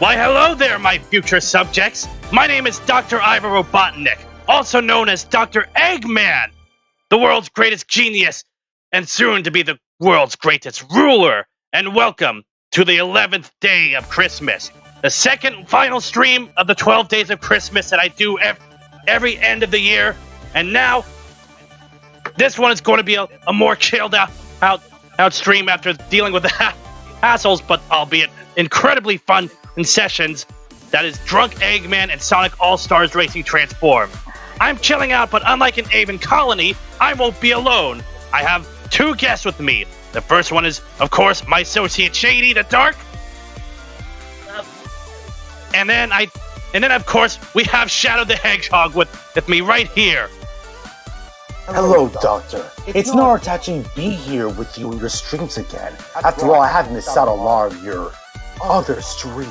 Why, hello there, my future subjects. My name is Dr. Aven Robotnik, also known as Dr. Eggman, the world's greatest genius, and soon to be the world's greatest ruler. And welcome to the 11th day of Christmas, the second final stream of the 12 days of Christmas that I do every end of the year. And now, this one is going to be a more chilled out stream after dealing with the hassles, but albeit incredibly fun in sessions. That is Drunk Eggman and Sonic All-Stars Racing Transform. I'm chilling out, but unlike in Aven Colony, I won't be alone. I have two guests with me. The first one is, of course, my associate Shady the Dark. And then of course, we have Shadow the Hedgehog with me right here. Hello, Doctor. It's not attaching be here with you in your streams again. After all, I have missed out on a lot of your other streams.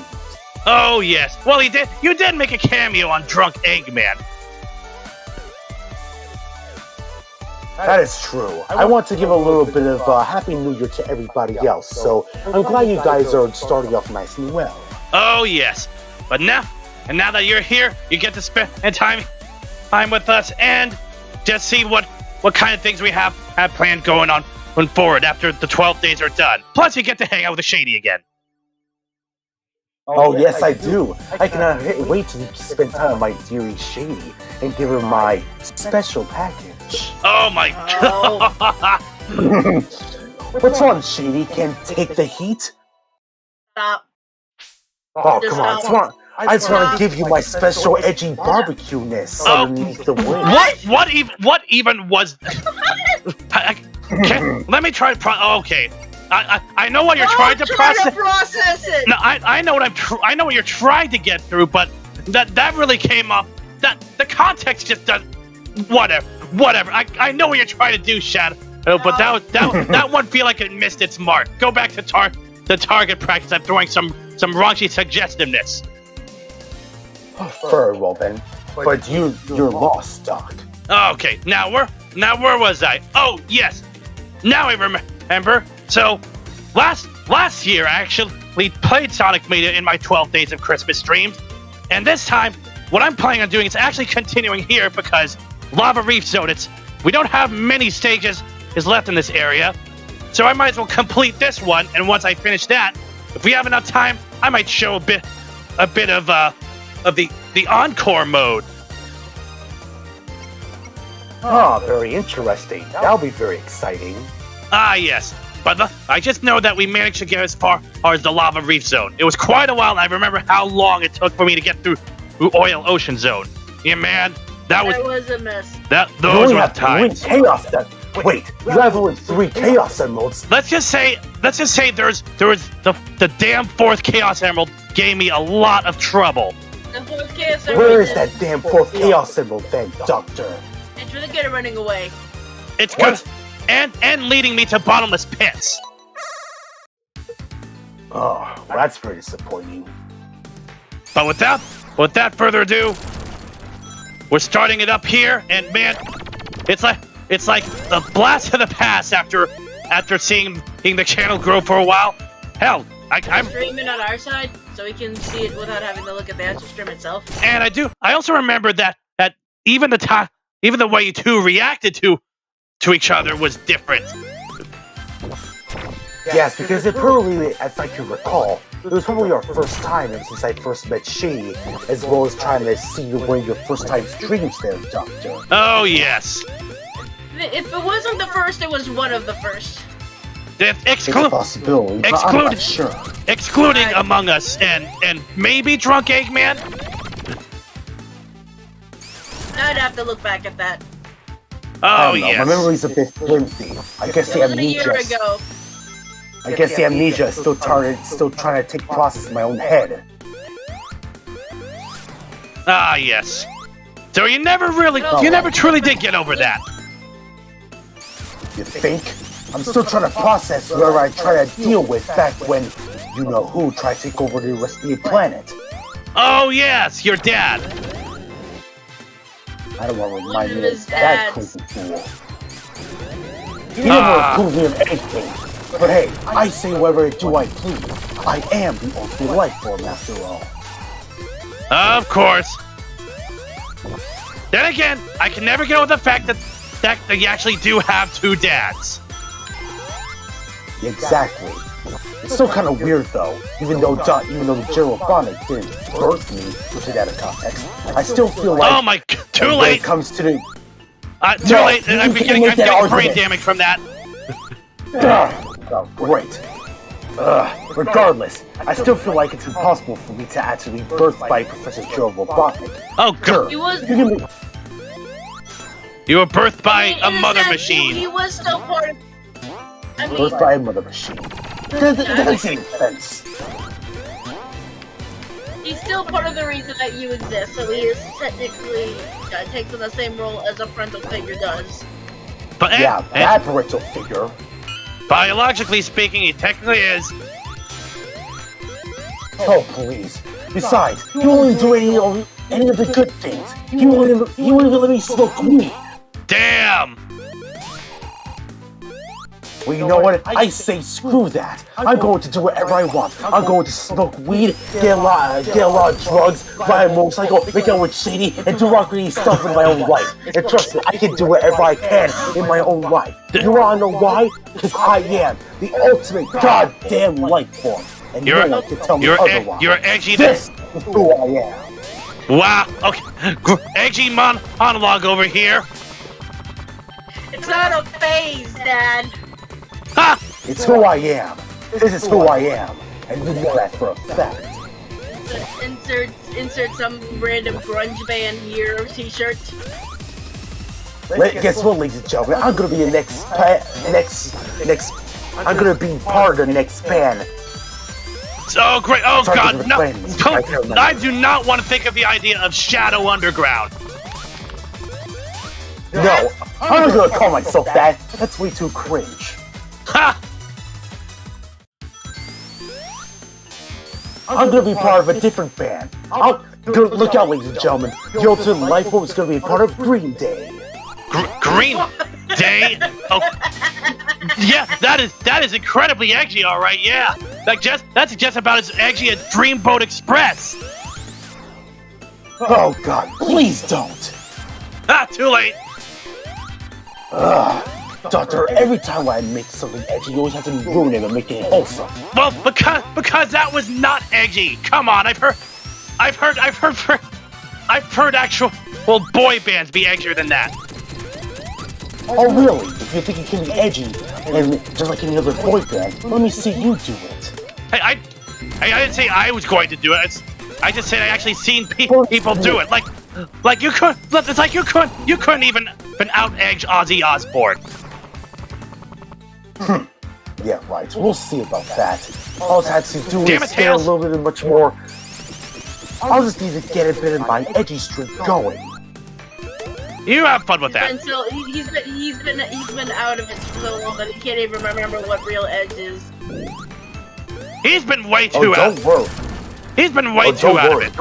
Oh, yes. Well, you did make a cameo on Drunk Eggman. That is true. I want to give a little bit of Happy New Year to everybody else, so I'm glad you guys are starting off nice and well. Oh, yes. But now that you're here, you get to spend time with us and just see what kind of things we have planned going on forward after the 12 days are done. Plus, you get to hang out with the Shady again. Oh, yes, I do. I cannot wait to spend time with my dearie Shady and give her my special package. Oh, my God. What's wrong, Shady? Can't take the heat? Stop. Oh, come on. I just want to give you my special edgy barbecue-ness underneath the wing. What even was... Let me try to okay. I know what you're trying to process it. No, I know what you're trying to get through, but that really came up. That the context just doesn't. Whatever. I know what you're trying to do, Shadow. But that one feel like it missed its mark. Go back to the target practice. I'm throwing some raunchy suggestiveness. Very well then. But you're lost, Doc. Okay. Now where was I? Oh yes. Now I remember. So last year I actually played Sonic Mania in my 12 days of Christmas streams, and this time what I'm planning on doing is actually continuing here because Lava Reef Zone. We don't have many stages left in this area, so I might as well complete this one. And once I finish that, if we have enough time, I might show a bit of the encore mode. Ah, very interesting. That'll be very exciting. Ah, yes. But I just know that we managed to get as far as the Lava Reef Zone. It was quite a while, and I remember how long it took for me to get through Oil Ocean Zone. Yeah, man, that was a mess. Those were times. Chaos. Wait, you have only 3 Chaos Emeralds. Let's just say there was the damn 4th Chaos Emerald gave me a lot of trouble. The 4th Chaos Emerald. Where is that damn 4th Chaos Emerald then, Doctor? It's really good at running away. It's good. And leading me to bottomless pits. Oh, well, that's very disappointing. But without further ado, we're starting it up here, and man, it's like the blast of the past after seeing the channel grow for a while. Hell, I'm streaming on our side, so we can see it without having to look at the actual stream itself. And I also remember that even the way you two reacted to each other was different. Yes, because it probably, as I can recall, it was probably our first time ever since I first met Shady, as well as trying to see one of your first time streams there, Doctor. Oh, yes. If it wasn't the first, it was one of the first. It's a possibility, but I'm not sure. Excluding Among Us and maybe Drunk Eggman? I'd have to look back at that. Oh, yes. My memory's a bit flimsy. I guess the amnesia. I guess the amnesia is still trying to take process in my own head. Ah, yes. So you never truly did get over that. You think? I'm still trying to process whatever I try to deal with back when you-know-who tried to take over the rest of the planet. Oh, yes, your dad. I don't want to remind me of that crazy fool. He never approved me of anything. But hey, I say whatever do I please. I am the ultimate life form after all. Of course. Then again, I can never get over the fact that you actually do have two dads. Exactly. It's still kind of weird though, even though Dr. Robotnik didn't birth me, which is out of context. I still feel like... Oh my... Too late! When it comes to the... Too late! I'm getting brain damage from that. Oh, great. Regardless, I still feel like it's impossible for me to actually be birthed by Professor Robotnik. Oh, God. You were birthed by a mother machine. He was still part of... Birthed by a mother machine. That doesn't make sense. He's still part of the reason that you exist, so he is technically takes on the same role as a parental figure does. But that parental figure. Biologically speaking, he technically is. Oh, please. Besides, he won't do any of the good things. He won't even let me smoke weed. Damn! Well, you know what? I say screw that. I'm going to do whatever I want. I'm going to smoke weed, get a lot of drugs, ride a motorcycle, make out with Shady, and do rockery stuff in my own life. And trust me, I can do whatever I can in my own life. You wanna know why? Because I am the ultimate goddamn life form. And no one can tell me otherwise. You're edgy. This is who I am. Wow. Okay. Edgy monologue over here. It's not a phase, Dad. Ha! It's who I am. This is who I am. And you know that for a fact. Insert some random grunge band hero t-shirt. Guess what, ladies and gentlemen? I'm gonna be the I'm gonna be part of the next band. Oh great! Oh God! No! I do not want to think of the idea of Shadow Underground. No, I'm not gonna call myself that. That's way too cringe. Ha! I'm gonna be part of a different band. Look out, ladies and gentlemen. The ultimate life form is gonna be a part of Green Day. Green Day? Oh, yeah, that is incredibly edgy. All right, yeah, that's just about as edgy as Dreamboat Express. Oh God, please don't. Ah, too late. Doctor, every time I make something edgy, you always have to ruin it and make it wholesome. Well, because that was not edgy. Come on, I've heard actual boy bands be edgier than that. Oh really? If you think you can be edgy and just like any other boy band, let me see you do it. Hey, I didn't say I was going to do it. I just said I actually seen people do it. Like you could. It's like you couldn't even out-edge Ozzy Osbourne. Yeah, right. We'll see about that. All I had to do Damn is it, get a Tails. little bit much more. I'll just need to get a bit of my edgy streak going. You have fun with that. He's been out of it so long that he can't even remember what real edge is. He's been way too out. Don't worry. He's been way too out of it.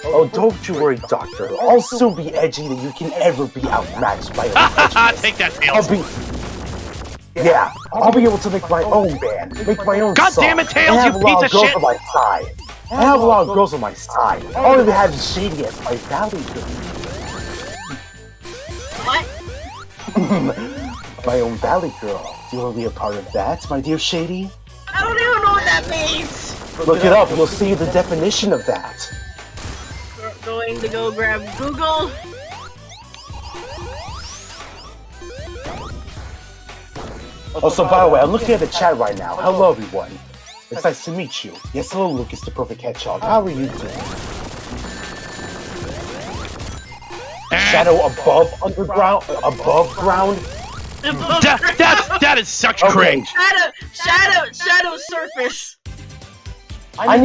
Oh, don't you worry, Doctor. I'll soon be edgy that you can ever be outmatched by your edginess. Take that, Tails. I'll be able to make my own band, make my own God song, damn it, Tails, and have you a lot piece of of girls shit. on my side. I have a lot of girls on my side. I'll even have Shady as my valley girl. What? My own valley girl. Do you want to be a part of that, my dear Shady? I don't even know what that means. Look it up, you'll see the definition of that. We're going to go grab Google. Also, by the way, I'm looking at the chat right now. Hello, everyone. It's nice to meet you. Yes, hello, Lucas, the perfect hedgehog. How are you doing? Shadow above underground? Above ground? That is such cringe. Shadow surface. I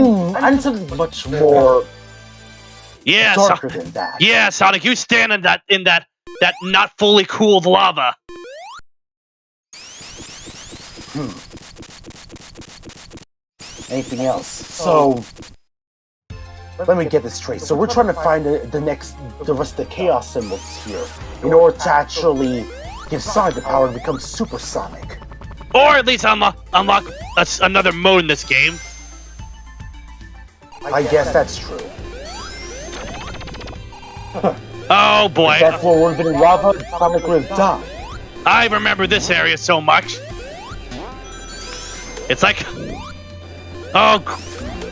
need something much more darker than that. Yeah, Sonic, you stand in that not fully cooled lava. Anything else? So, let me get this straight. So we're trying to find the rest of the chaos symbols here in order to actually Give Sonic the power to become supersonic. Or at least unlock another mode in this game. I guess that's true. Oh boy. If that floor would have been lava, Sonic would have died. I remember this area so much. It's like, oh,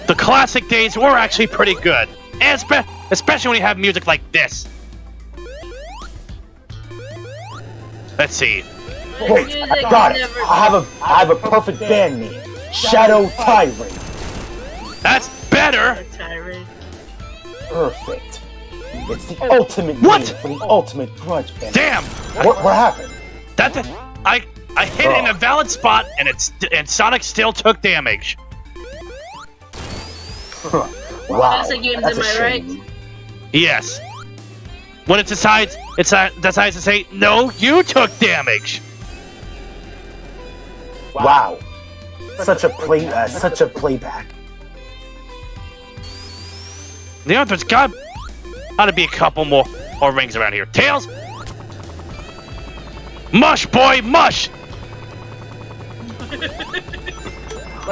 the classic days were actually pretty good. And especially when you have music like this. Let's see. Wait, I got it. I have a perfect band name. Shadow Tyrant. That's better. Perfect. It's the ultimate name for the ultimate grudge band. Damn. What happened? I hit it in a valid spot, and Sonic still took damage. Wow. Classic games, That's am I right? Yes. When it decides to say, no, you took damage. Wow. Such a playback. You know, there's got to be a couple more rings around here. Tails! Mush, boy, mush!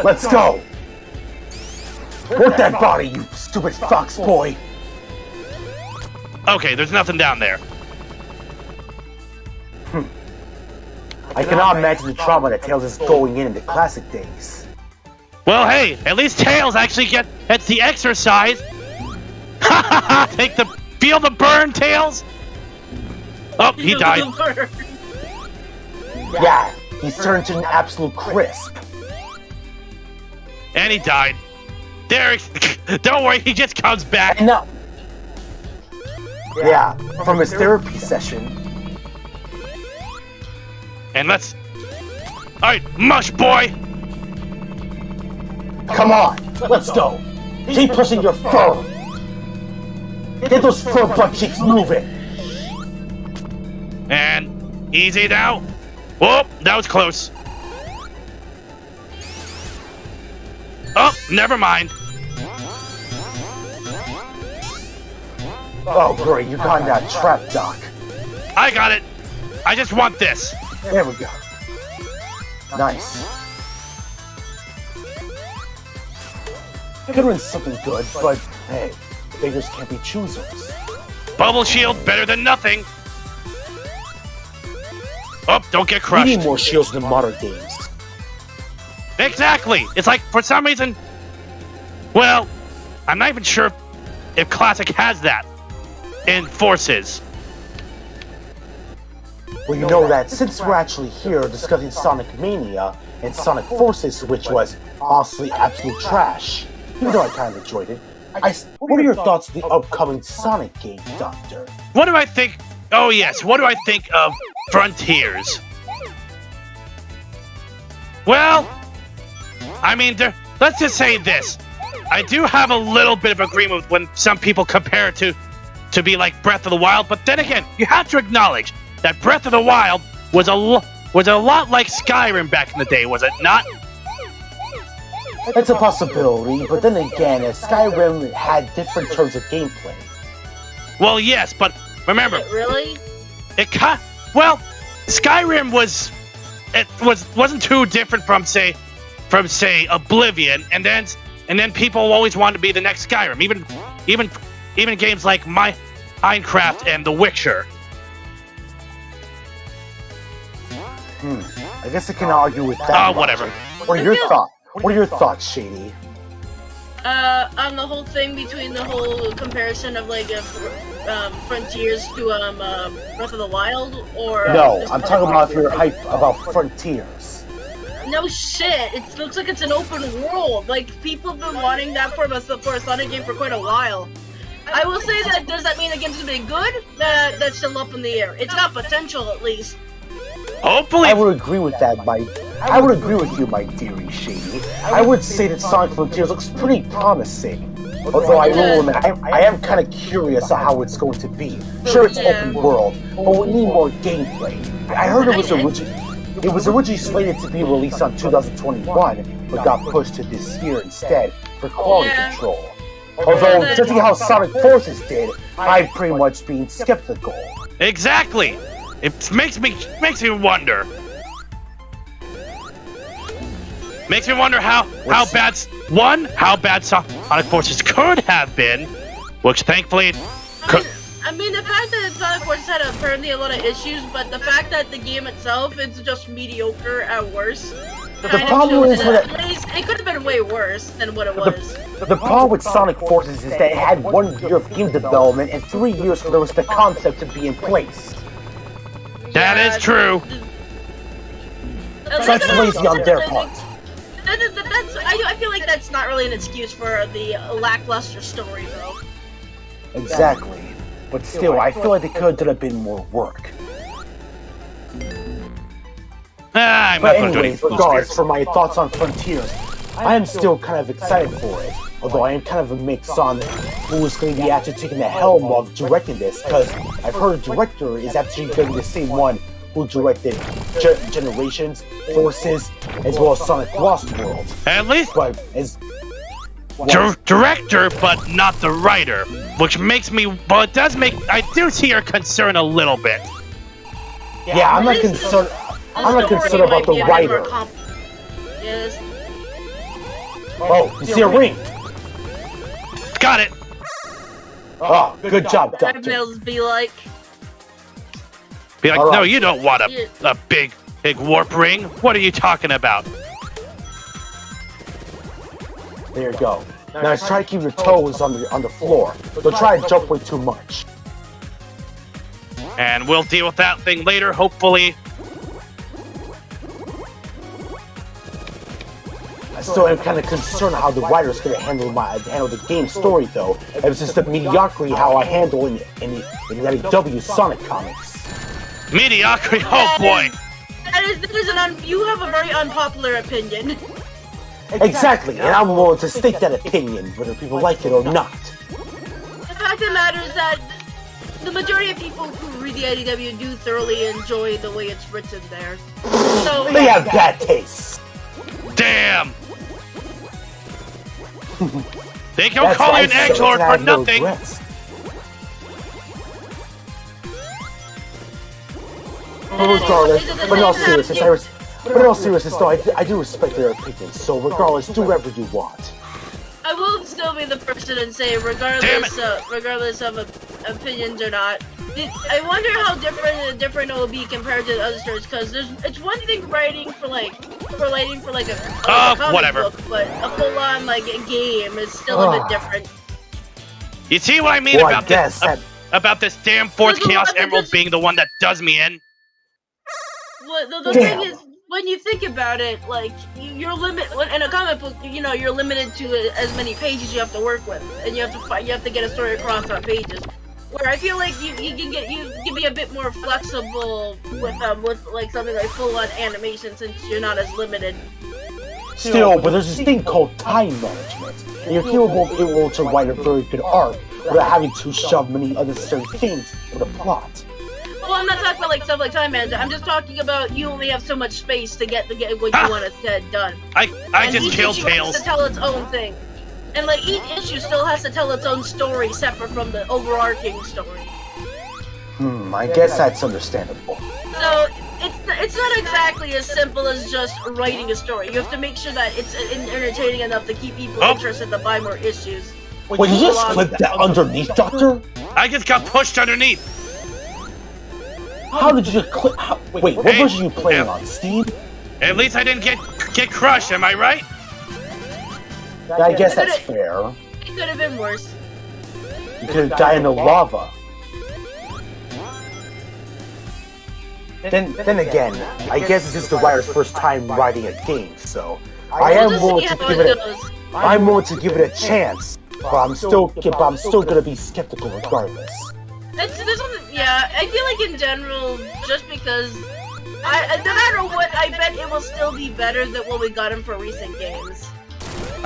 Let's go! Work that body, you stupid fox boy! Okay, there's nothing down there. I cannot imagine the trauma that Tails is going in the classic days. Well, hey, at least Tails actually gets the exercise. Ha ha ha! Feel the burn, Tails. Oh, he died. Yeah, he's turned to an absolute crisp. And he died. There, don't worry, he just comes back. No. Yeah, from his therapy session. And let's... Alright, mush, boy! Come on, let's go. Keep pushing your fur. Get those fur butt cheeks moving. And easy now. Whoop, that was close. Oh, never mind. Oh, great, you got in that trap, Doc. I got it. I just want this. There we go. Nice. Could've been something good, but hey, beggars can't be choosers. Bubble shield, better than nothing. Oh, don't get crushed. We need more shields in modern games. Exactly. It's like, for some reason... Well, I'm not even sure if Classic has that in Forces. Well, you know that since we're actually here discussing Sonic Mania and Sonic Forces, which was honestly absolute trash, even though I kind of enjoyed it, what are your thoughts on the upcoming Sonic game, Doctor? What do I think? Oh yes, what do I think of Frontiers? Well, I mean, let's just say this. I do have a little bit of agreement when some people compare it to be like Breath of the Wild, but then again, you have to acknowledge that Breath of the Wild was a lot like Skyrim back in the day, was it not? It's a possibility, but then again, Skyrim had different terms of gameplay. Well, yes, but remember, Really? Well, Skyrim wasn't too different from say Oblivion, and then people always wanted to be the next Skyrim, even games like Minecraft and The Witcher. I guess I can argue with that. Whatever. What are your thoughts, Shady? On the whole thing between the whole comparison of like Frontiers to Breath of the Wild, or No, I'm talking about your hype about Frontiers. no shit. It looks like it's an open world. Like people have been wanting that for a Sonic game for quite a while. I will say that does that mean the game's gonna be good? That's still up in the air. It's got potential at least. Hopefully, I would agree with that, I would agree with you, my dearie Shady. I would say that Sonic Frontiers looks pretty promising. Although I will admit, I am kind of curious on how it's going to be. Sure, it's open world, but we need more gameplay. I heard it was originally slated to be released on 2021, but got pushed to this year instead for quality control. Although, judging how Sonic Forces did, I've pretty much been skeptical. exactly. It makes me wonder. Makes me wonder how bad Sonic Forces could have been, which thankfully. I mean, the fact that Sonic Forces had apparently a lot of issues, but the fact that the game itself is just mediocre at worst. The problem is that it could have been way worse than what it was. The problem with Sonic Forces is that it had 1 year of game development and 3 years for the concept to be in place. That is true. That's lazy on their part. I feel like that's not really an excuse for the lackluster story, though. Exactly. But still, I feel like they could have done a bit more work. But anyways, regardless, for my thoughts on Frontiers, I am still kind of excited for it. Although I am kind of a mix on who's going to be actually taking the helm of directing this, because I've heard the director is actually going to be the same one who directed Generations, Forces, as well as Sonic Lost World. At least but as director, but not the writer, which makes me. Well, it does make. I do see your concern a little bit. Yeah, I'm not concerned. I'm not concerned about the writer. Yes. Oh, you see a ring? Got it. Oh, good job, Doctor. Be like, right. No, you don't want a big warp ring. What are you talking about? There you go. Now just try to keep your toes on the floor. Don't try to jump way too much. And we'll deal with that thing later, hopefully. I still am kind of concerned how the writer's going to handle the game story, though. It's just the mediocrity how I handle in the W Sonic comics. Mediocrity? Oh boy! You have a very unpopular opinion. Exactly, and I'm willing to state that opinion, whether people like it or not. The fact of the matter is that the majority of people who read the IDW do thoroughly enjoy the way it's written there. So they have bad taste. Damn! They don't call you an Hedgehog for nothing! Regardless, but in all seriousness, though, I do respect their opinions, so regardless, do whatever you want. I will still be the person and say, regardless of opinions or not, I wonder how different it will be compared to the other stories, because it's one thing writing for like a comic whatever book, but a full-on like a game is still a bit different. You see what I mean about this damn fourth Chaos Emerald being the one that does me in? Well, the thing is, when you think about it, like you're in a comic book, you're limited to as many pages you have to work with, and you have to get a story across on pages. Where I feel like you can be a bit more flexible with like something like full-on animation, since you're not as limited. Still, but there's this thing called time management, and you're able to write a very good arc without having to shove many unnecessary things for the plot. Well, I'm not talking about like stuff like time management. I'm just talking about you only have so much space to get what you want to get done. I just killed Tails. To tell its own thing. And like each issue still has to tell its own story separate from the overarching story. I guess that's understandable. So it's not exactly as simple as just writing a story. You have to make sure that it's entertaining enough to keep people interested to buy more issues. Wait, you just clicked that underneath, Doctor? I just got pushed underneath. How did you click? Wait, what version are you playing on? Steam? At least I didn't get crushed. Am I right? I guess that's fair. It could have been worse. You could have died in the lava. Then again, I guess this is the writer's first time writing a game, so I am willing to give it. I'm willing to give it a chance, but I'm still gonna be skeptical regardless. Yeah, I feel like in general, just because no matter what, I bet it will still be better than what we got in for recent games.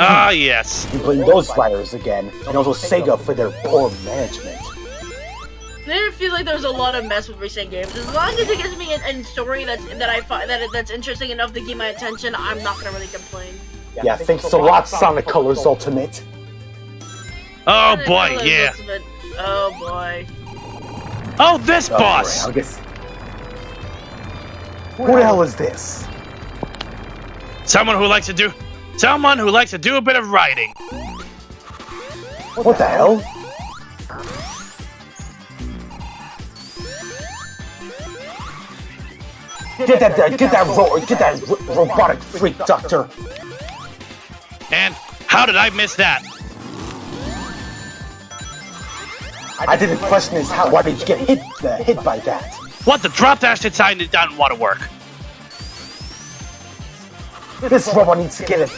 Ah, yes. You blame those writers again, and also SEGA for their poor management. I never feel like there's a lot of mess with recent games. As long as it gives me a story that's interesting enough to keep my attention, I'm not gonna really complain. Yeah, thanks a lot, Sonic Colors Ultimate. Oh boy, yeah. Oh boy. Oh, this boss! Boy, Who the hell is this? Someone who likes to do a bit of writing. What the hell? Get that robotic freak, Doctor. And how did I miss that? I didn't question his how. Why did you get hit by that? What, the drop dash inside didn't want to work? This robot needs to get an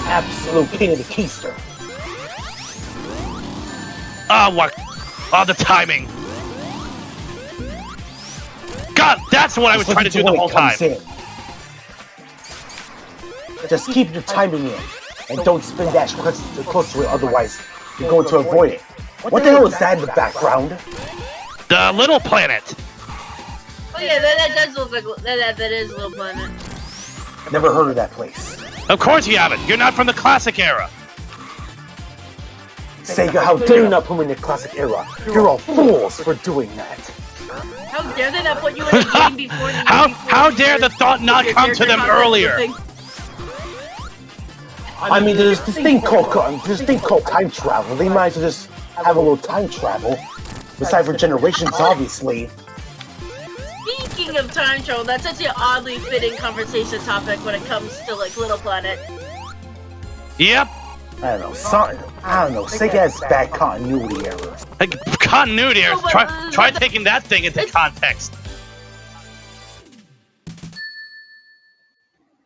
absolute pain in the keister. Ah, what? Oh, the timing. God, that's what I was trying to do the whole time. Just keep your timing in, and don't spin dash close to it, otherwise you're going to avoid it. What the hell is that in the background? The little planet. Oh yeah, that does look like that is Little Planet. Never heard of that place. Of course you haven't. You're not from the classic era. Sega, how dare you not put me in the classic era? You're all fools for doing that. How dare they not put you in a game before the How dare the thought not come to them earlier? I mean, there's this thing called time travel. They might as well just have a little time travel. Besides for generations, obviously. Speaking of time travel, that's such an oddly fitting conversation topic when it comes to like Little Planet. Yep. I don't know. Sega has bad continuity errors. Like, continuity errors. Try taking that thing into context.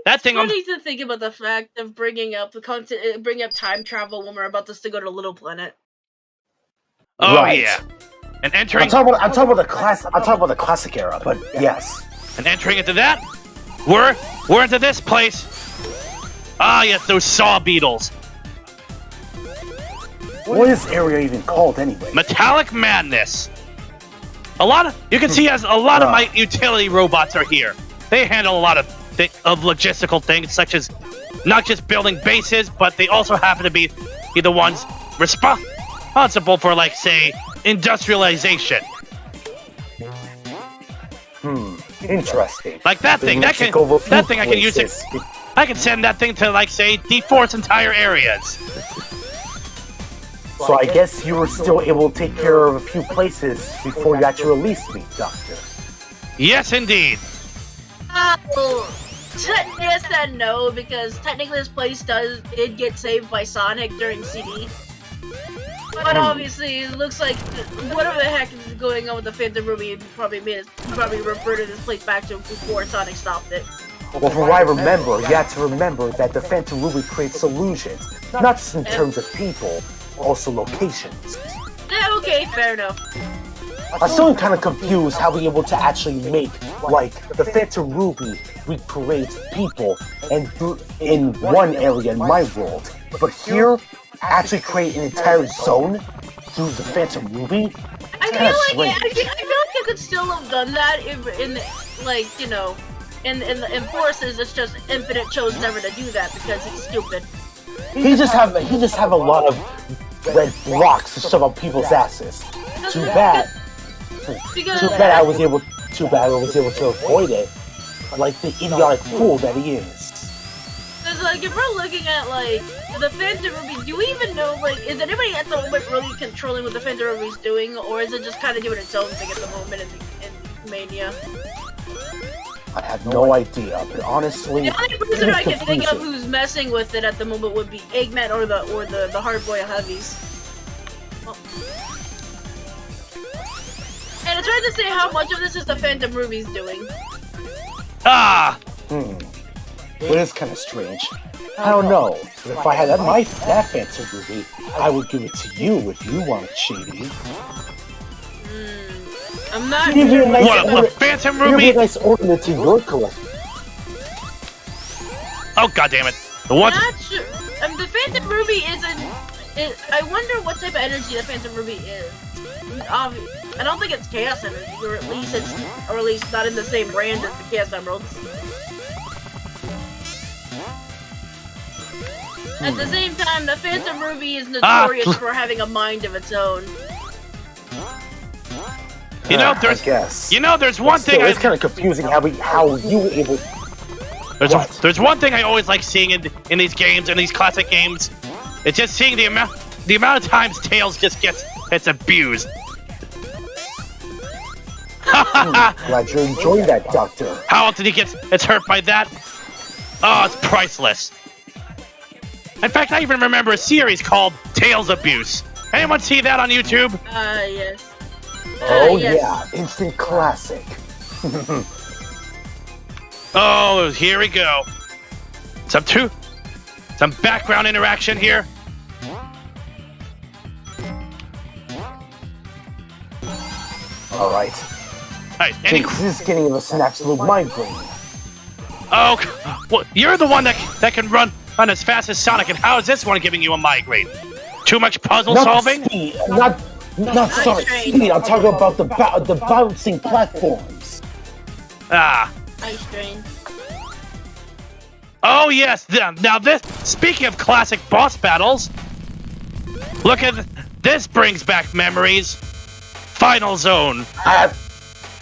That thing. It's funny to think about the fact of bringing up time travel when we're about to go to Little Planet. Oh right. Yeah. And entering. I'm talking about the classic era, but yes. And entering into that, we're into this place. Ah, yes, those saw beetles. What is this area even called anyway? Metallic Madness. You can see as a lot of my utility robots are here. They handle a lot of logistical things, such as not just building bases, but they also happen to be the ones responsible for, like, say, industrialization. Interesting. Like that thing. That thing I can use it. I can send that thing to, like, say, deforest entire areas. So I guess you were still able to take care of a few places before you actually released me, Doctor. Yes, indeed. Yes and no, because technically this place did get saved by Sonic during CD. But obviously, it looks like whatever the heck is going on with the Phantom Ruby probably reverted this place back to before Sonic stopped it. Well, from what I remember, you have to remember that the Phantom Ruby creates illusions, not just in terms of people, also locations. Yeah, okay, fair enough. I'm still kind of confused how we're able to actually make, like, the Phantom Ruby recreates people in one area in my world, but here, actually create an entire zone through the Phantom Ruby? I feel like you could still have done that in Forces. It's just Infinite chose never to do that because it's stupid. He just have a lot of red blocks to shove up people's asses. Too bad I was able to avoid it, like the idiotic fool that he is. Because, like, if we're looking at, like, the Phantom Ruby, do we even know, like, is anybody at the moment really controlling what the Phantom Ruby's doing, or is it just kind of doing its own thing at the moment in Mania? I have no idea, but honestly, the only person I can think of who's messing with it at the moment would be Eggman or the Hard Boy Heavies. Oh. And it's hard to say how much of this is the Phantom Ruby's doing. It is kind of strange. I don't know, but if I had that Phantom Ruby, I would give it to you if you want it, Shady. I'm not sure. What, a Phantom Ruby? Give a nice ornament to your collection. Oh, goddammit. The what? I'm not sure. The Phantom Ruby I wonder what type of energy the Phantom Ruby is. I don't think it's Chaos Energy, or at least not in the same brand as the Chaos Emeralds. At the same time, the Phantom Ruby is notorious for having a mind of its own. You know, I guess. You know, there's one thing. It's kind of confusing how you were able. There's one thing I always like seeing in these games, in these classic games. It's just seeing the amount of times Tails just gets abused. Glad you're enjoying that, Doctor. How often he gets hurt by that? Oh, it's priceless. In fact, I even remember a series called Tails Abuse. Anyone see that on YouTube? Yes. Oh yes. yeah, instant classic. Oh, here we go. Some background interaction here. All right. Hey, This is getting us an absolute migraine. Oh, well, you're the one that can run as fast as Sonic, and how is this one giving you a migraine? Too much puzzle solving? Speed, not Sonic speed. I'm talking about the bouncing platforms. Ah. Ice Train. Oh yes. Now this. Speaking of classic boss battles, look at this. Brings back memories. Final Zone.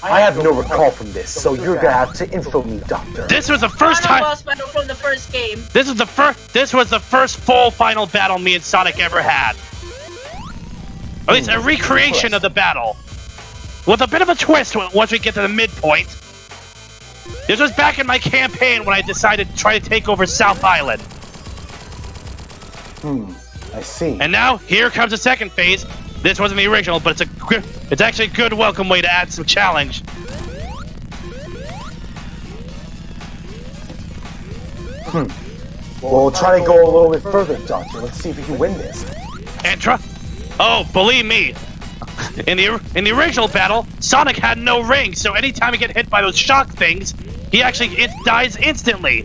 I have no recall from this, so you're gonna have to info me, Doctor. This was the first time. Boss battle from the first game. This was the first full final battle me and Sonic ever had. At least a recreation of the battle, with a bit of a twist once we get to the midpoint. This was back in my campaign when I decided to try to take over South Island. I see. And now here comes the second phase. This wasn't the original, but it's actually a good welcome way to add some challenge. Well, we'll try to go a little bit further, Doctor. Let's see if we can win this. And oh, believe me, in the original battle, Sonic had no ring, so anytime he get hit by those shock things, he actually dies instantly.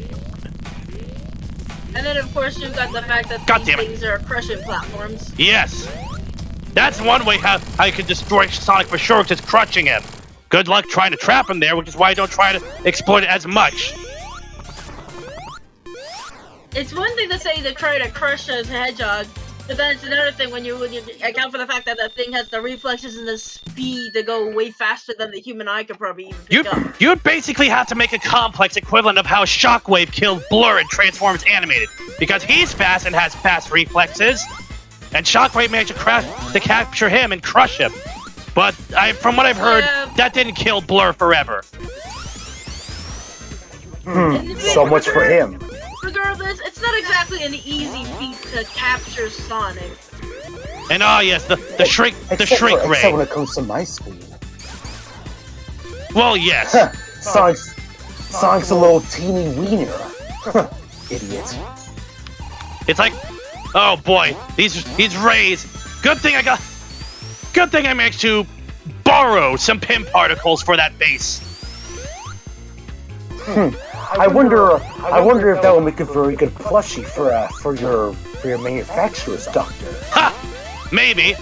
And then of course you got the fact that these things are crushing platforms. Yes. That's one way how you can destroy Sonic for sure, just crushing him. Good luck trying to trap him there, which is why I don't try to exploit it as much. It's one thing to say to try to crush a Hedgehog, but then it's another thing when you account for the fact that that thing has the reflexes and the speed to go way faster than the human eye could probably even pick up. You'd basically have to make a complex equivalent of how Shockwave killed Blur in Transformers Animated, because he's fast and has fast reflexes. And Shockwave managed to capture him and crush him. But from what I've heard, that didn't kill Blur forever. So much for him. Regardless, it's not exactly an easy feat to capture Sonic. And oh yes, the shrink ray. Except when it comes to my speed. Well, yes. Sonic's a little teeny wiener. Idiot. It's like, oh boy, these rays. Good thing I managed to borrow some pin particles for that base. I wonder if that will make a very good plushie for your manufacturer's Doctor. Ha! Maybe.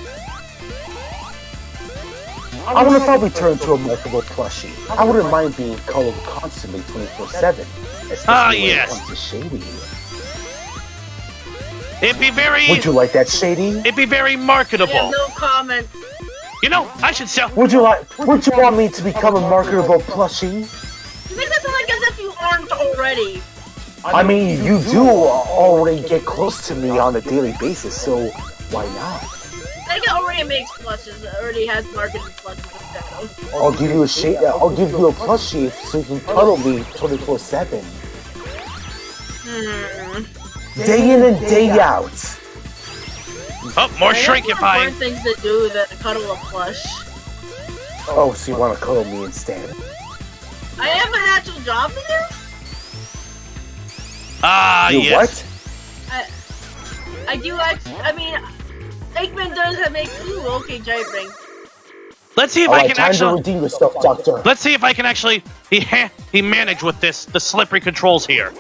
I wonder if I'll be turned into a marketable plushie. I wouldn't mind being colored constantly 24/7. Especially when it comes to Shady. It'd be very... Would you like that, Shady? It'd be very marketable. I have no comment. You know, I should sell... Would you want me to become a marketable plushie? You make that sound like as if you aren't already. I mean, you do already get close to me on a daily basis, so why not? SEGA already makes plushes. It already has marketing plushes in battle. I'll give you a plushie so you can cuddle me 24/7. Day in and day out. Oh, more shrinkifying. More things to do than cuddle a plush. Oh, so you want to cuddle me instead? I have an actual job to do? Ah, yes. What? I do actually, I mean, Eggman does make, ooh, okay, giant ring. Let's see if I can time actually... to redeem yourself, Doctor. Let's see if I can actually he manage with the slippery controls here.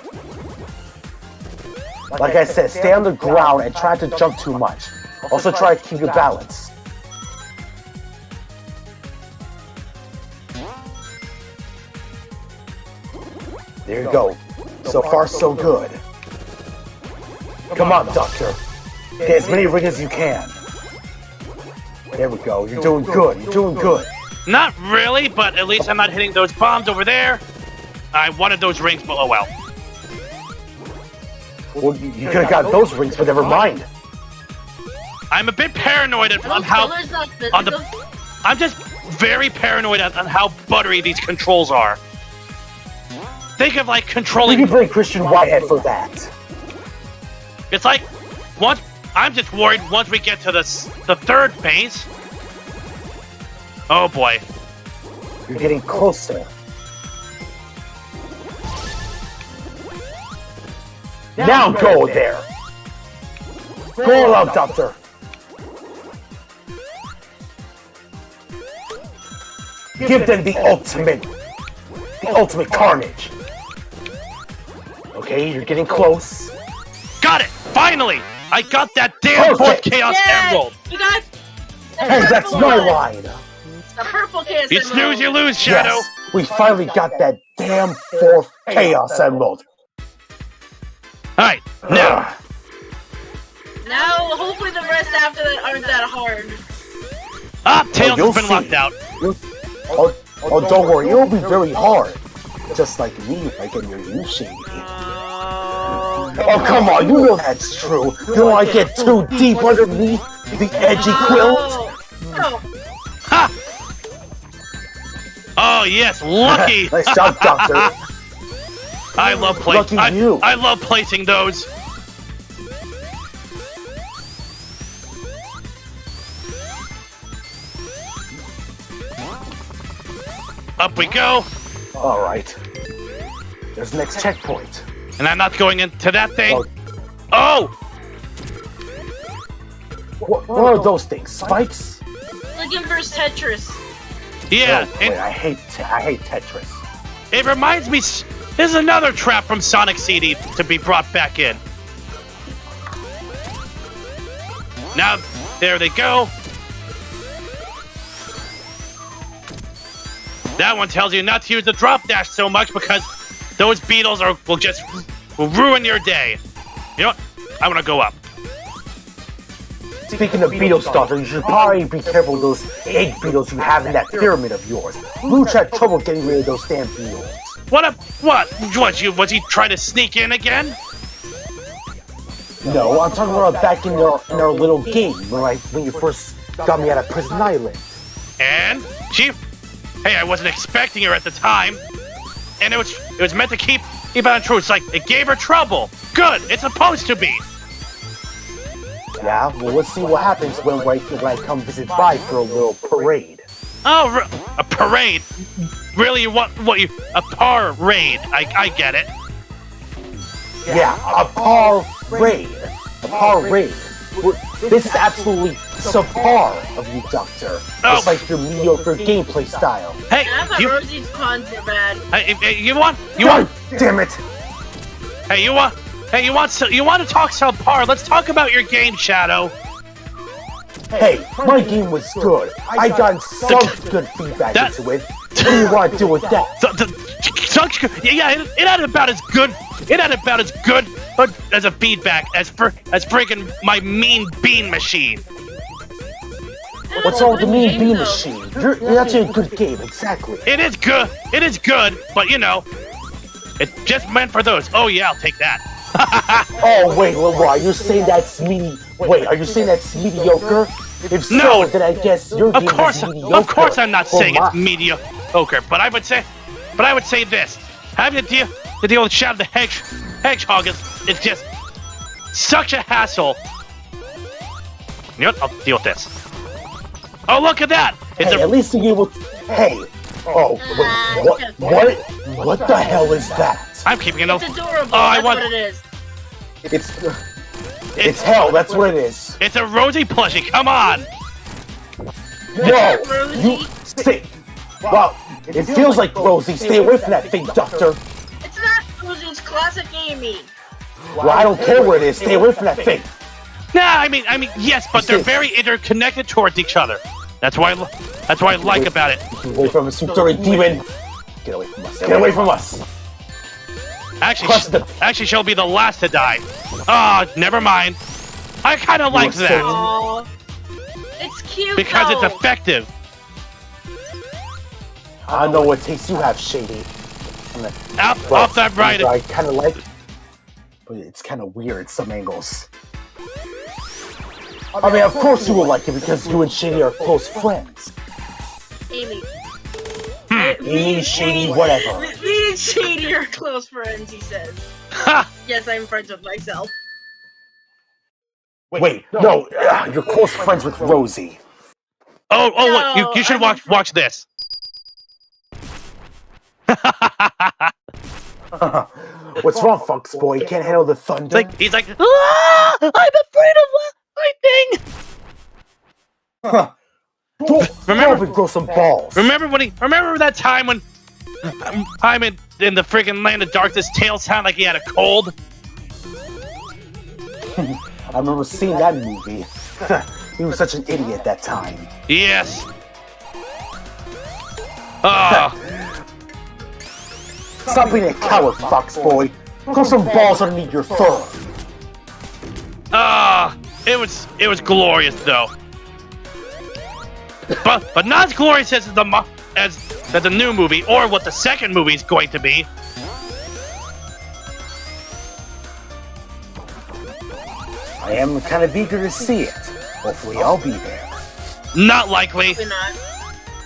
Like I said, stay on the ground and try to jump too much. Also try to keep your balance. There you go. So far, so good. Come on, Doctor. Get as many rings as you can. There we go. You're doing good. You're doing good. Not really, but at least I'm not hitting those bombs over there. I wanted those rings, but oh well. Well, you could have got those rings, but never mind. I'm a bit paranoid on how... I'm just very paranoid on how buttery these controls are. Think of like controlling... You can blame Christian Whitehead for that. It's like, I'm just worried once we get to the third phase. Oh boy. You're getting closer. Now go there! Go all out, Doctor! Give them the ultimate carnage! Okay, you're getting close. Got it! Finally! I got that damn fourth Chaos Emerald! You guys! Hey, that's my line! The purple Chaos You Emerald! snooze, you lose, Shadow! Yes, we finally got that damn fourth Chaos Emerald! Alright, now. Now, hopefully the rest after that aren't that hard. Tails you'll has been see. locked out. Oh, don't worry, it'll be very hard. Just like me, like in your Yushi. Oh, come on, you know that's true. Do I get too deep underneath the edgy quilt? Oh. Ha! Oh, yes, lucky! Nice job, Doctor. I love Lucky you. I love placing those. Up we go. Alright. There's the next checkpoint. And I'm not going into that thing. Oh. Oh! What are those things? Spikes? Looking for Tetris. Yeah, Oh, wait, I hate Tetris. it reminds me. There's another trap from Sonic CD to be brought back in. Now, there they go. That one tells you not to use the drop dash so much because those beetles will ruin your day. You know what? I want to go up. Speaking of beetle stuff, you should probably be careful of those egg beetles you have in that pyramid of yours. Luch had trouble getting rid of those damn beetles. What? Was he trying to sneak in again? No, I'm talking about back in our little game, when you first got me out of Prison Island. And Chief, hey, I wasn't expecting her at the time, and it was meant to keep on true. It's like it gave her trouble. Good, it's supposed to be. Yeah, well, let's see what happens when I come visit by for a little parade. Oh, a parade? Really? A parade? I get it. Yeah, a parade. A parade. This is absolutely subpar of you, Doctor. Oh. It's like your mediocre gameplay style. Hey, I thought Rosie's cons are bad. you want? God damn it! Hey, you want to talk subpar? Let's talk about your game, Shadow. Hey, my game was good. I got some good feedback into it. What do you want to do with that? It had about as good. It had about as good as a feedback as freaking my mean bean machine. What's wrong with the Mean Bean Machine? You're actually a good game, exactly. It is good. It is good, but you know, it's just meant for those. Oh yeah, I'll take that. Oh wait, are you saying that's are you saying that's mediocre? If so, No. then I guess your game is mediocre. Of course, I'm not saying Well, it's mediocre, but I would say this: having to deal with Shadow the Hedgehog is just such a hassle. You know what? I'll deal with this. Oh, look at that! It's Hey, at least you're able to... Hey! Oh, wait, what the hell is that? I'm keeping it up. It's adorable. Oh, That's what it is. It's hell, that's what it is. It's a Rosie plushie, come on! No! Rosie. You... Stay... Well, it feels like Rosie. Stay away from that thing, Doctor. It's not Rosie's classic gaming. Well, I don't care where it is. Stay away from that thing. Nah, I mean, yes, but they're very interconnected towards each other. That's what I like about it. Get away from us, you dirty demon. Get away from us. Get away from us. Actually, she'll be the last to die. Ah, never mind. I kind of like that. Aww. It's cute Because though. it's effective. I know what taste you have, Shady. Off that right. I kind of like, but it's kind of weird some angles. I mean, of course you will like it because you and Shady are close friends. Amy. Amy, Shady, whatever. Me and Shady are close friends, he says. Yes, I'm friends with myself. Wait, no, you're close friends with Rosie. What? You should watch this. What's wrong, Fox Boy? You can't handle the thunder? He's like, I'm afraid of lightning. Remember, grow some balls. Remember that time when I'm in the friggin' land of darkness, tail sounded like he had a cold? I remember seeing that movie. He was such an idiot that time. Yes. Stop being a coward, Fox Boy. Grow some balls underneath your fur. It was glorious though. But not as glorious as the new movie or what the second movie is going to be. I am kind of eager to see it. Hopefully I'll be there. Not likely. We're not.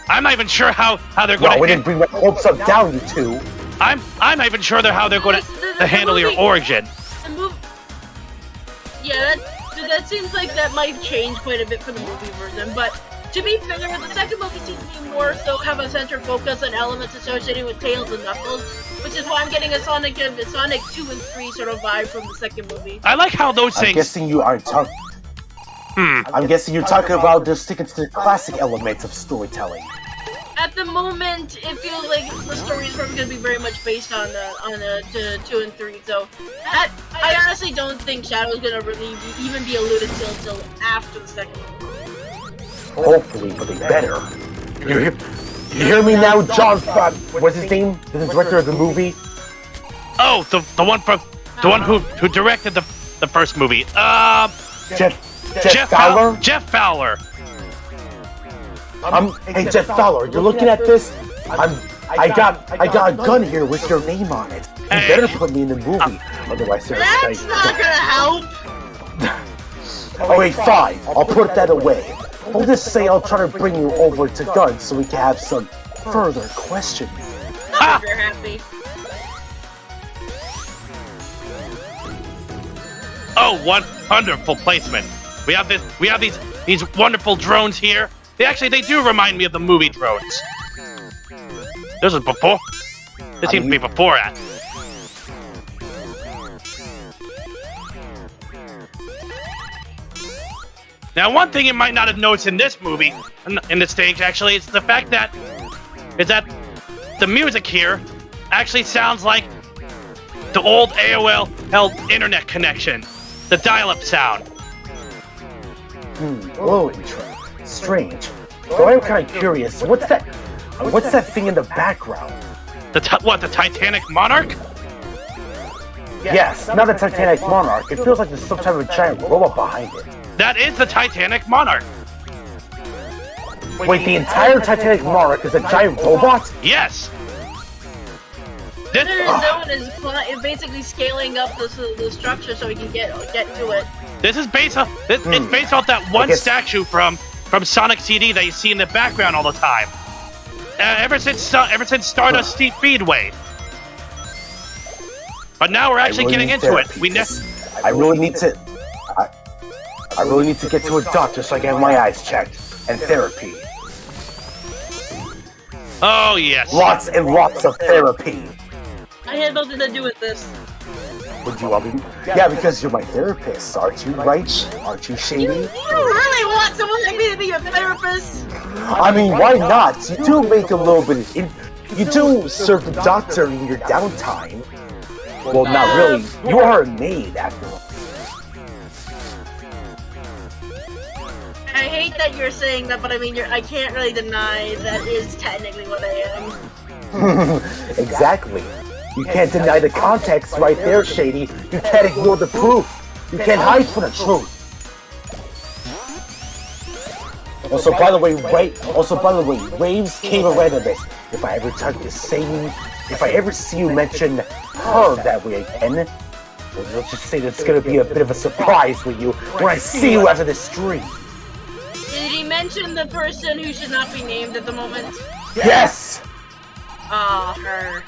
I'm not even sure how they're going to... we didn't bring my hopes up down, you two. I'm not even sure how they're going to handle your origin. Yeah, that seems like that might change quite a bit for the movie version, but to be fair, the second movie seems to be more so have a central focus on elements associated with Tails and Knuckles, which is why I'm getting a Sonic 2 and 3 sort of vibe from the second movie. I like how those things... I'm guessing you aren't talking... I'm guessing you're talking about just sticking to the classic elements of storytelling. At the moment, it feels like the story is probably going to be very much based on the 2 and 3, so I honestly don't think Shadow is going to really even be alluded to until after the second movie. Hopefully, but they better. You hear me now, John? What's his name? The director of the movie? Oh, the one who directed the first movie. Jeff Fowler? Jeff Fowler. Hey Jeff Fowler, you're looking at this? I got a gun here with your name on it. You better put me in the movie, otherwise that's not gonna help. Oh wait, fine. I'll put that away. I'll just say I'll try to bring you over to Gun so we can have some further questioning. If you're happy. Oh, wonderful placement. We have these wonderful drones here. They do remind me of the movie drones. This was before. This seems to be before that. Now, one thing you might not have noticed in this movie, in this stage, actually, is the fact that the music here actually sounds like the old AOL held internet connection, the dial-up sound. Oh, strange. So I'm kind of curious. What's that thing in the background? The Titanic Monarch? Yes, not the Titanic Monarch. It feels like there's some type of giant robot behind it. That is the Titanic Monarch. Wait, the entire Titanic Monarch is a giant robot? Yes. Zone is basically scaling up the structure so we can get to it. This is based off. It's based off that one statue from Sonic CD that you see in the background all the time. Ever since Stardust Speedway. But now we're actually getting into it. I really need to get to a doctor so I can have my eyes checked and therapy. Oh yes. Lots and lots of therapy. I had nothing to do with this. Would you want me? Yeah, because you're my therapist, aren't you, right? Aren't you, Shady? You really want someone like me to be your therapist? I mean, why not? You do make a little bit. You do serve the doctor in your downtime. Well, not really. You are a maid, after all. I hate that you're saying that, but I mean, I can't really deny that is technically what I am. Exactly. You can't deny the context right there, Shady. You can't ignore the proof. You can't hide from the truth. Also, by the way, Waves came around a bit. If I ever see you mention her that way again, well, let's just say that's gonna be a bit of a surprise with you when I see you after the stream. Did he mention the person who should not be named at the moment? Yes! Her.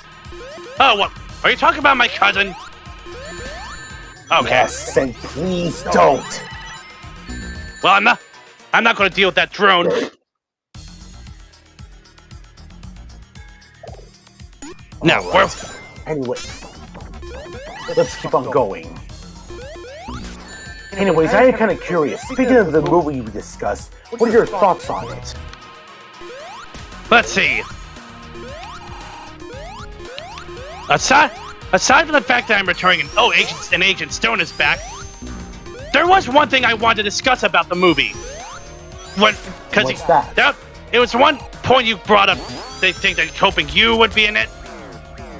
Oh, what? Are you talking about my cousin? Okay. Yes, and please don't. Well, I'm not going to deal with that drone. No, right. Anyway, let's keep on going. Anyways, I am kind of curious. Speaking of the movie we discussed, what are your thoughts on it? Let's see. Aside from the fact that I'm returning and Agent Stone is back, there was one thing I wanted to discuss about the movie. What's that? It was one point you brought up. They think that hoping you would be in it.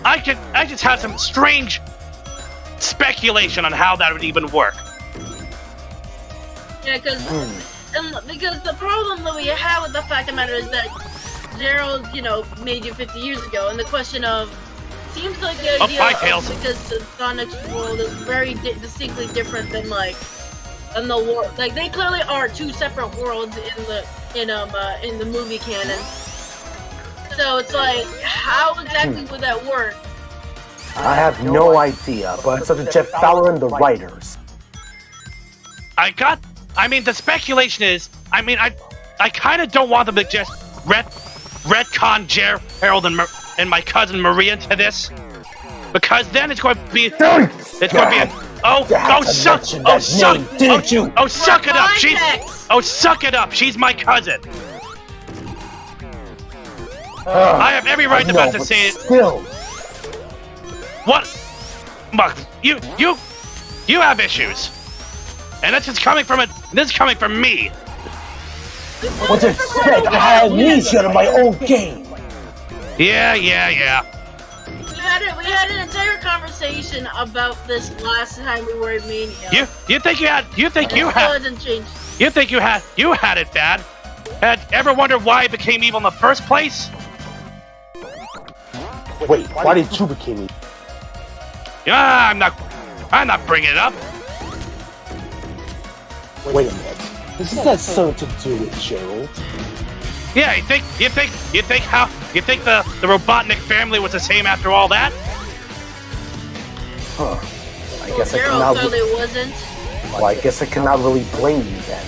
I just have some strange speculation on how that would even work. Yeah, because the problem that we have with the fact of the matter is that Gerald, made you 50 years ago, and the question of seems like the idea because the Sonic's world is very distinctly different than the world. Like they clearly are two separate worlds in the movie canon. So it's like, how exactly would that work? I have no idea, but it's up to Jeff Fowler and the writers. The speculation is, I kind of don't want them to just retcon Gerald and my cousin Maria to this, because then it's going to be suck it up. Suck it up. She's my cousin. I have every right to say it. Still. What? You have issues, and that's just coming from This is coming from me. What to expect? I had amnesia to my own game. Yeah. We had an entire conversation about this last time we were in Mania. You think you had it bad? Had ever wondered why I became evil in the first place? Wait, why did you become evil? I'm not bringing it up. Wait a minute. This has something to do with Gerald. Yeah, you think the Robotnik family was the same after all that? Huh. Gerald clearly wasn't. Well, I guess I cannot really blame you then.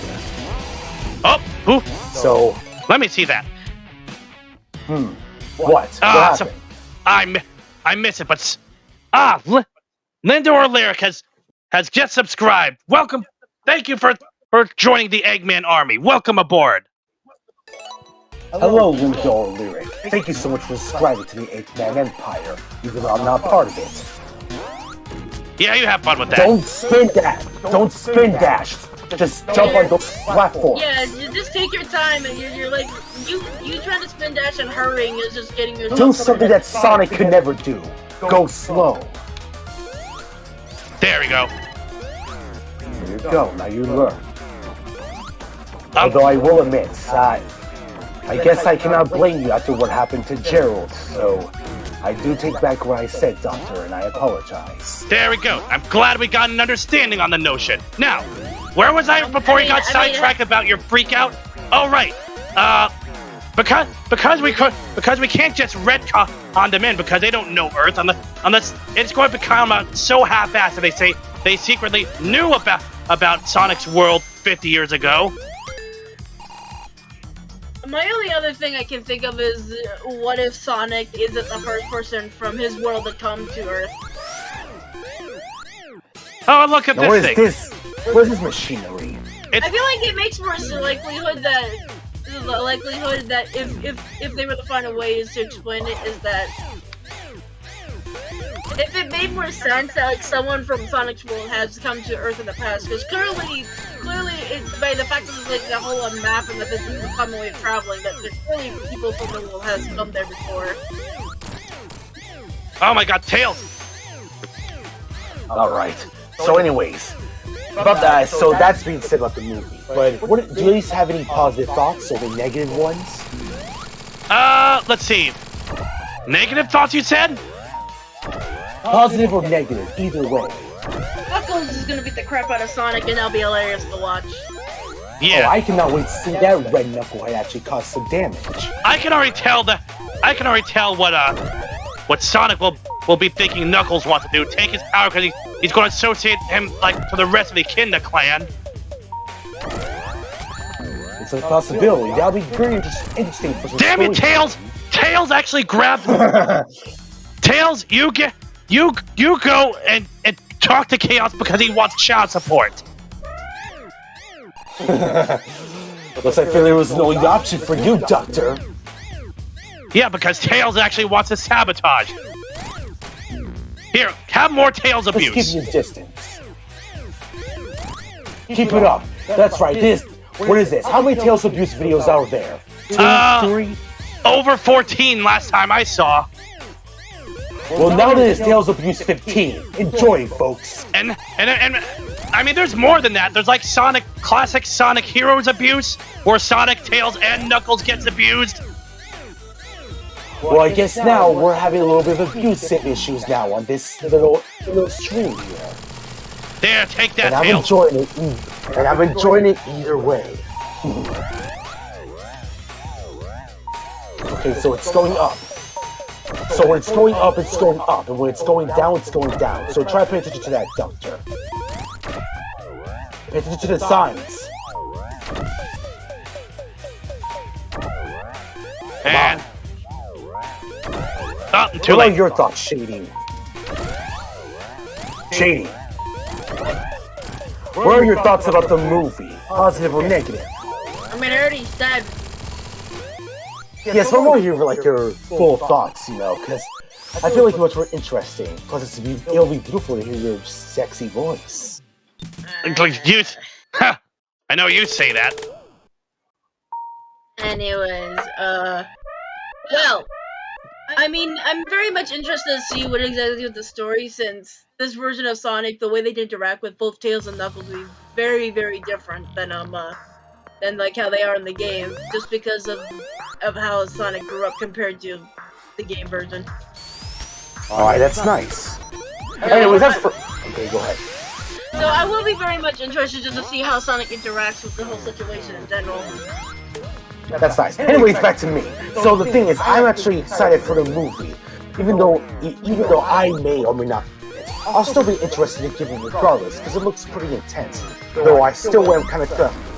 Oh, who? So let me see that. What? What happened? I miss it, but Linda or Lyric has just subscribed. Welcome. Thank you for joining the Eggman army. Welcome aboard. Hello, Linda or Lyric. Thank you so much for subscribing to the Eggman Empire, even though I'm not part of it. Yeah, you have fun with that. Don't spin dash. Don't spin dash. Just jump on those platforms. Yeah, you just take your time, and you're like, you trying to spin dash and hurrying is just getting yourself. Do something that Sonic could never do. Go slow. There we go. There you go. Now you learn. Although I will admit, I guess I cannot blame you after what happened to Gerald, so I do take back what I said, Doctor, and I apologize. There we go. I'm glad we got an understanding on the notion. Now, where was I before you got sidetracked about your freak out? Oh, right. Because we can't just retcon them in because they don't know Earth unless it's going to become so half-assed that they say they secretly knew about Sonic's world 50 years ago. My only other thing I can think of is, what if Sonic isn't the first person from his world to come to Earth? Oh, look at this thing. What is this machinery? I feel like it makes more likelihood that if they were to find a way to explain it is that if it made more sense that someone from Sonic's world has come to Earth in the past, because clearly it's by the fact that there's the whole map and that there's people common way of traveling, that there's clearly people from the world has come there before. Oh my God, Tails! Alright, so anyways, About that, so that's being said about the movie. But do you at least have any positive thoughts or the negative ones? Let's see. Negative thoughts, you said? Positive or negative, either way. Knuckles is gonna beat the crap out of Sonic, and that'll be hilarious to watch. Yeah. Oh, I cannot wait to see that red knucklehead actually cause some damage. I can already tell what Sonic will be thinking Knuckles wants to do. Take his power because he's going to associate him like to the rest of the Echidna clan. It's a possibility. That'll be very interesting for some Damn it, story. Tails! Tails actually grabbed. Tails, you go and talk to Chaos because he wants child support. Unless I feel there was no option for you, Doctor. Yeah, because Tails actually wants to sabotage. Here, have more Tails Let's abuse. keep your distance. Keep it up. That's right. What is this? How many Tails abuse videos are there? 2, 3? Over 14 last time I saw. Well, now that it's Tails abuse 15. Enjoy, folks. And I mean, there's more than that. There's like classic Sonic Heroes abuse, where Sonic, Tails, and Knuckles gets abused. Well, I guess now we're having a little bit of abuse issues now on this little stream here. There, take that, And I'm Tails. enjoying it. And I'm enjoying it either way. Okay, so it's going up. So when it's going up, it's going up. And when it's going down, it's going down. So try to pay attention to that, Doctor. Pay attention to the signs. And... Oh, too What are late. your thoughts, Shady? Shady. What are your thoughts about the movie? Positive or negative? I mean, I already said. Yes, but I want to hear like your full thoughts, you know, because I feel like it's much more interesting. Plus, it'll be beautiful to hear your sexy voice. Huh, I know you say that. Anyways, well, I mean, I'm very much interested to see what exactly with the story, since this version of Sonic, the way they interact with both Tails and Knuckles, will be very, very different than like how they are in the game, just because of how Sonic grew up compared to the game version. Alright, that's nice. Anyways, that's for... Okay, go ahead. So I will be very much interested just to see how Sonic interacts with the whole situation in general. That's nice. Anyways, back to me. So the thing is, I'm actually excited for the movie. Even though I may or may not, I'll still be interested in giving it regardless, because it looks pretty intense. Though I still am kind of,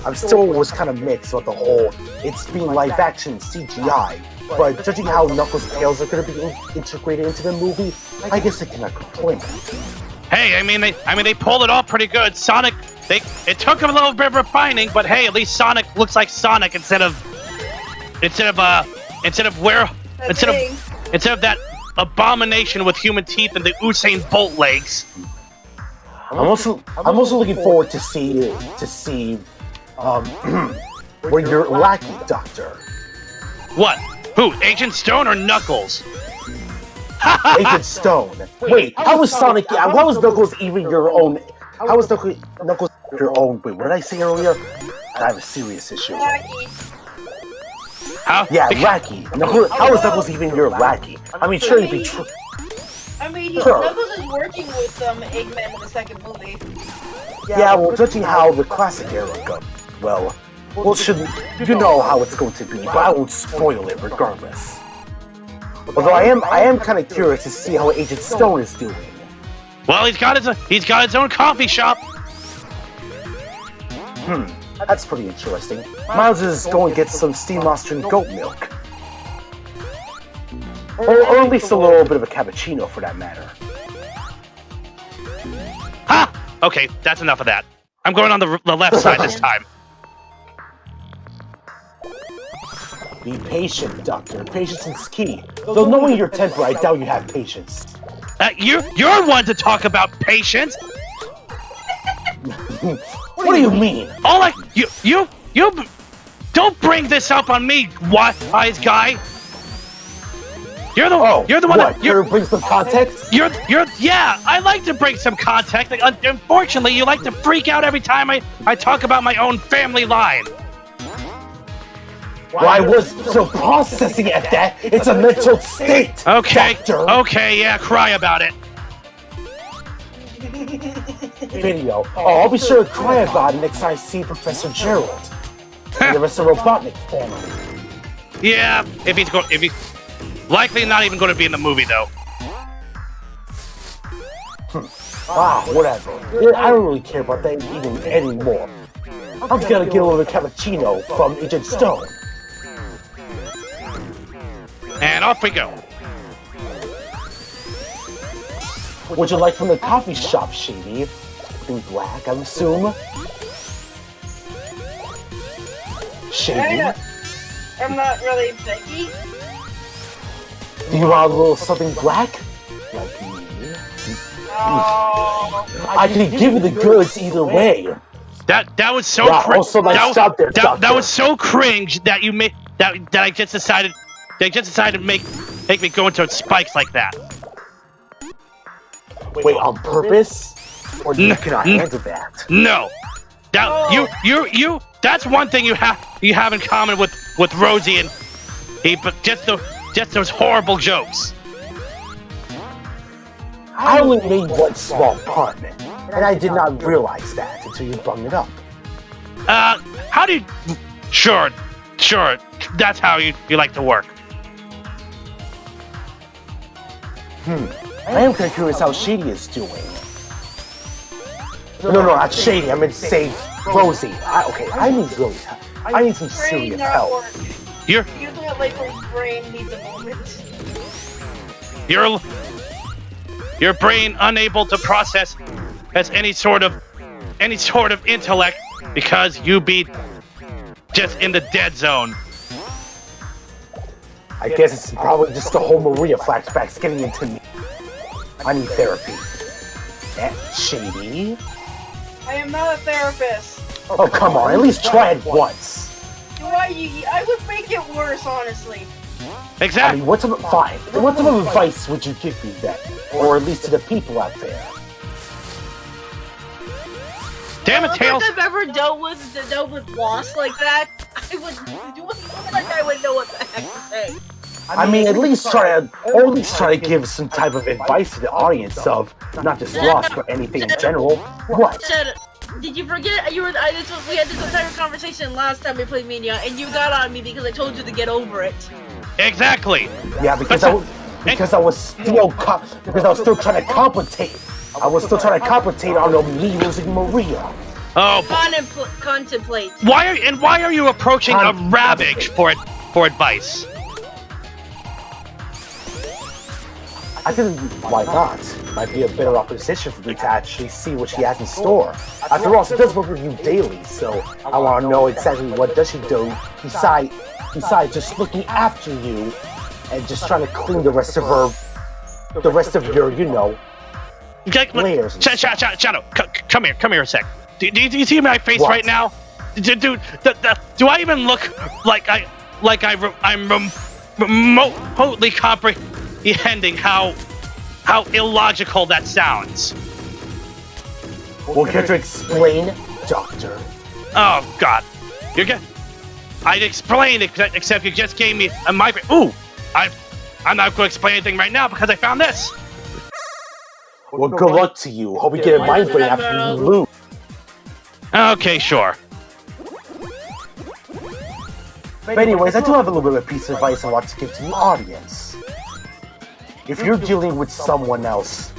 I'm still was kind of mixed with the whole, it's being live action CGI. But judging how Knuckles and Tails are going to be integrated into the movie, I guess I cannot complain. Hey, I mean they pulled it off pretty good. Sonic, it took them a little bit of refining, but hey, at least Sonic looks like Sonic instead of that abomination with human teeth and the Usain Bolt legs. I'm also looking forward to see where you're lacking, Doctor. What? Who? Agent Stone or Knuckles? Agent Stone. Wait, how was Knuckles even your own? How was Knuckles your own? Wait, what did I say earlier? I have a serious issue. How? Yeah, lackey. How was Knuckles even your lackey? I mean, sure, you'd be true. I mean, Sure. Knuckles is working with Eggman in the second movie. Yeah, well, judging how the classic era goes, well, you know how it's going to be, but I won't spoil it regardless. Although I am kind of curious to see how Agent Stone is doing. Well, he's got his own coffee shop. That's pretty interesting. Miles is going to get some steam monster and goat milk. Or at least a little bit of a cappuccino for that matter. Ha! Okay, that's enough of that. I'm going on the left side this time. Be patient, Doctor. Patience is key. Though knowing your temper, I doubt you have patience. You're one to talk about patience. What do you mean? You don't bring this up on me, wise guy. You're the one what? that You're bring some context? Yeah, I like to bring some context. Like, unfortunately, you like to freak out every time I talk about my own family line. Well, I was still processing at that. It's a mental state. Okay. Doctor. Okay, yeah, cry about it. Video. Oh, I'll be sure to cry about it next time I see Professor Gerald and the rest of Robotnik family. Yeah, if he's likely not even going to be in the movie though. Whatever. I don't really care about that even anymore. I'm gonna get a little cappuccino from Agent Stone. And off we go. Would you like from the coffee shop, Shady? In black, I assume. Shady? I'm not really picky. Do you want a little something black? Like me? Oh. I can give you the goods either way. That was so cringe. Also, stop there, that was so cringe that you made that I just decided to make me go into spikes like that. Wait, on purpose? Or you cannot handle that? No. You that's one thing you have in common with Rosie and he, but just those horrible jokes. I only made one small pun, and I did not realize that until you brought it up. How do you... Sure, that's how you like to work. I am kind of curious how Shady is doing. No, not Shady, I meant to say Rosie. I need Rosie. I need some serious help. You thought like her brain needs a moment. Your brain unable to process as any sort of intellect because you be just in the dead zone. I guess it's probably just the whole Maria flashbacks getting into me. I need therapy. Shady? I am not a therapist. Oh, come on, at least try it once. I would make it worse, honestly. Exactly. I mean, what type of advice would you give me then? Or at least to the people out there? Damn it, Tails! If I've ever dealt with loss like that, I would know what the heck to say. I mean, at least try to give some type of advice to the audience of not just lost, but anything in general. What? Did you forget? We had this entire conversation last time we played Mania, and you got on me because I told you to get over it. Exactly. Yeah, because I was still trying to compensate. I was still trying to compensate on me losing Maria. Oh. Contemplate. Why are you approaching a Ravage for advice? I think why not? Might be a better opposition for me to actually see what she has in store. After all, she does work with you daily, so I want to know exactly what does she do besides just looking after you and just trying to clean the rest of your, layers. Shadow, come here a sec. Do you see my face right now? Do I even look like I'm remotely comprehending how illogical that sounds? Well, care to explain, Doctor? Oh God, I'd explain except you just gave me a migraine. Ooh, I'm not going to explain anything right now because I found this. Well, good luck to you. Hope you get a migraine after you lose. Okay, sure. But anyways, I do have a little bit of a piece of advice I want to give to the audience. If you're dealing with someone else,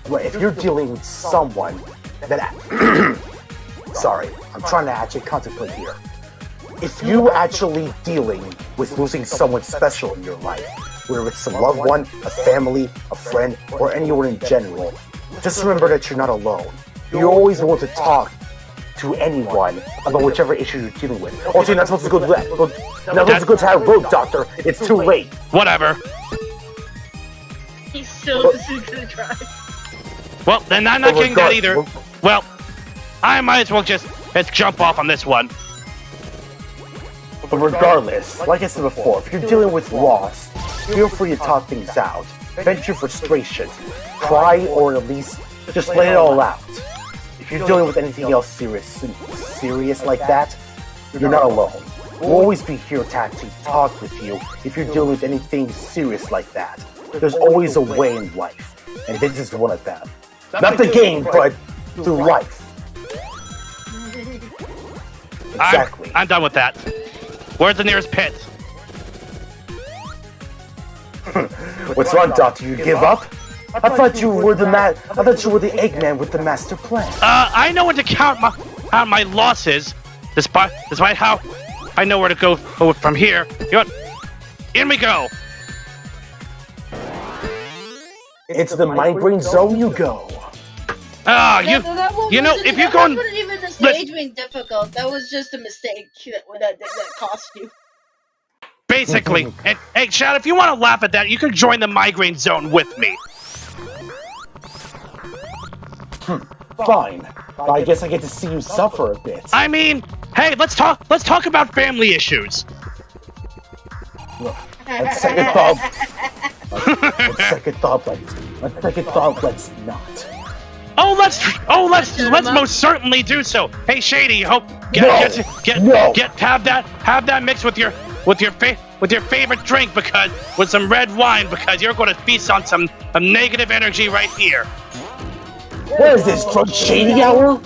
if you're dealing with someone that... Sorry, I'm trying to actually contemplate here. If you actually dealing with losing someone special in your life, whether it's a loved one, a family, a friend, or anyone in general, just remember that you're not alone. You always want to talk to anyone about whichever issue you're dealing with. Also, you're not supposed to go to that. You're not supposed to go to that road, Doctor. It's too late. Whatever. He's still gonna try. Well, then I'm not getting that either. Well, I might as well just jump off on this one. But regardless, like I said before, if you're dealing with loss, feel free to talk things out. Vent your frustrations. Cry, or at least just let it all out. If you're dealing with anything else serious like that, you're not alone. We'll always be here to talk with you if you're dealing with anything serious like that. There's always a way in life, and this is one of them. Not the game, but through life. Exactly. I'm done with that. Where's the nearest pit? What's wrong, Doctor? You give up? I thought you were the Eggman with the master plan. I know when to count my losses, despite how I know where to go from here. You know what? In we go. It's the migraine zone you go. You know, if you're going... That wasn't even the stage being difficult. That was just a mistake that cost you. Basically. And, hey, Shadow, if you want to laugh at that, you can join the migraine zone with me. Fine. But I guess I get to see you suffer a bit. I mean, hey, let's talk about family issues. On second thought, let's not. Let's most certainly do so. Hey, Shady, hope have that mixed with your favorite drink, because with some red wine, because you're going to feast on some negative energy right here. What is this, drunk Shady Hour?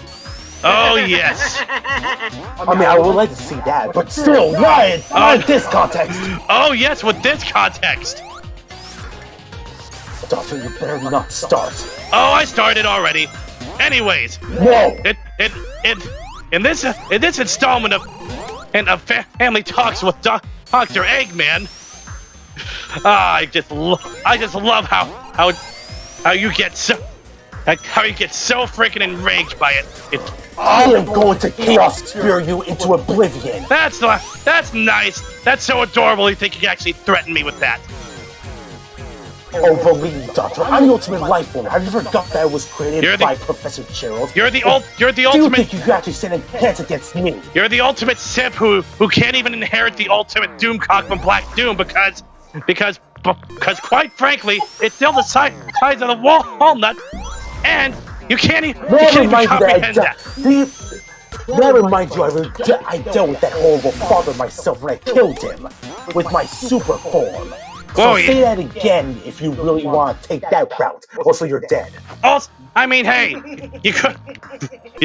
Oh yes. I mean, I would like to see that, but still, not in this context. Oh yes, with this context. Doctor, you better not start. Oh, I started already. Anyways, no. In this installment of Family Talks with Dr. Eggman, I just love how you get so freaking enraged by it. I am going to chaos spear you into oblivion. That's nice. That's so adorable. You think you can actually threaten me with that? Oh, believe me, Doctor, I'm the ultimate life form. Have you forgot that I was created by Professor Gerald? You're the ultimate. Do you think you can actually stand a chance against me? You're the ultimate simp who can't even inherit the ultimate Doomcock from Black Doom because quite frankly, it's still the size of the walnut, and you can't even comprehend that. Never mind you, I dealt with that horrible father myself when I killed him with my super form. So say that again if you really want to take that route. Also, you're dead. Also, I mean, hey, you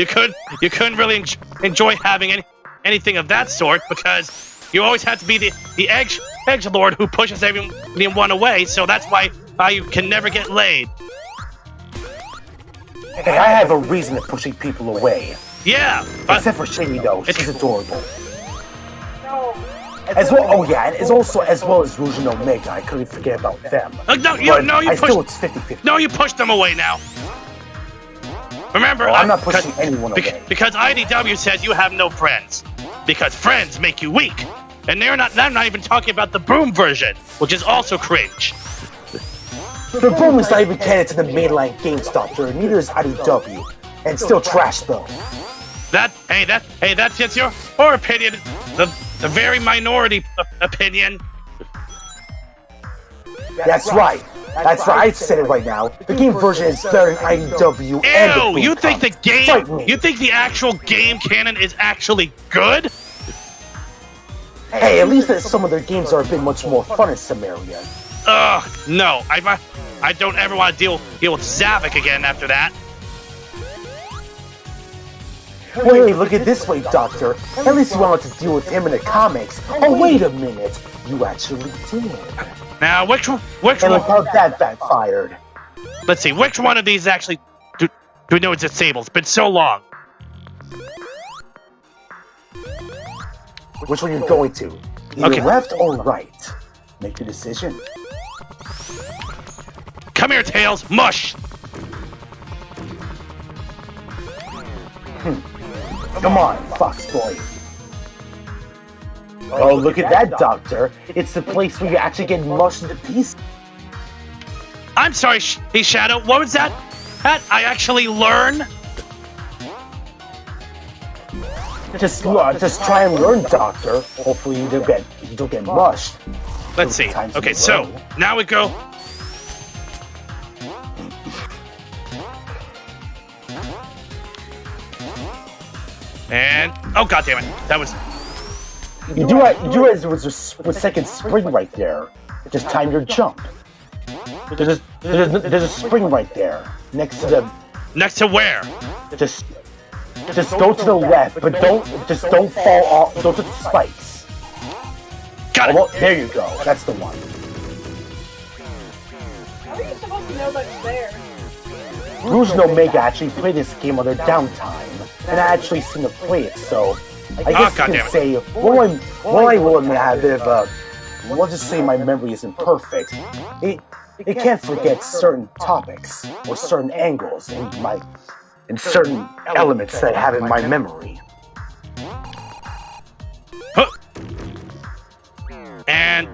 couldn't really enjoy having anything of that sort, because you always have to be the edgelord who pushes everyone away. So that's why you can never get laid. Hey, I have a reason of pushing people away. Yeah, except for Shady though. She's adorable. As well, as well as Rouge and Omega. I couldn't forget about them. You pushed them away now. Remember, I'm not pushing anyone away. Because IDW says you have no friends. Because friends make you weak. And I'm not even talking about the Boom version, which is also cringe. The Boom is not even canon to the mainline games, Doctor, and neither is IDW. And still trash though. That's just your opinion. The very minority opinion. That's right. I said it right now. The game version is better than IDW and the Boom. You think the game? You think the actual game canon is actually good? Hey, at least some of their games are a bit much more fun in some areas. No. I don't ever want to deal with Zavik again after that. Wait, look at this way, Doctor. At least you wanted to deal with him in the comics. Oh, wait a minute. You actually did. Now, which and look how that backfired. Let's see, which one of these actually do we know it's disabled? It's been so long. Which one you're going to? Either left or right. Make your decision. Come here, Tails. Mush! Come on, Fox Boy. Oh, look at that, Doctor. It's the place where you actually get mushed into pieces. I'm sorry, hey Shadow. What was that? I actually learn? Just try and learn, Doctor. Hopefully you don't get mushed. Let's see. Okay, so now we go. And oh god damn it, that was. You do realize there was a second spring right there. Just time your jump. There's a spring right there next to the. Next to where? Just go to the left, but don't fall off. Don't hit the spikes. Got it. Well, there you go. That's the one. How are you supposed to know that's there? Rouge and Omega actually play this game on their downtime, and I actually seen them play it. So I guess you can say, well, I will admit I have a bit of a. We'll just say my memory isn't perfect. It can't forget certain topics or certain angles in certain elements that I have in my memory. Huh. And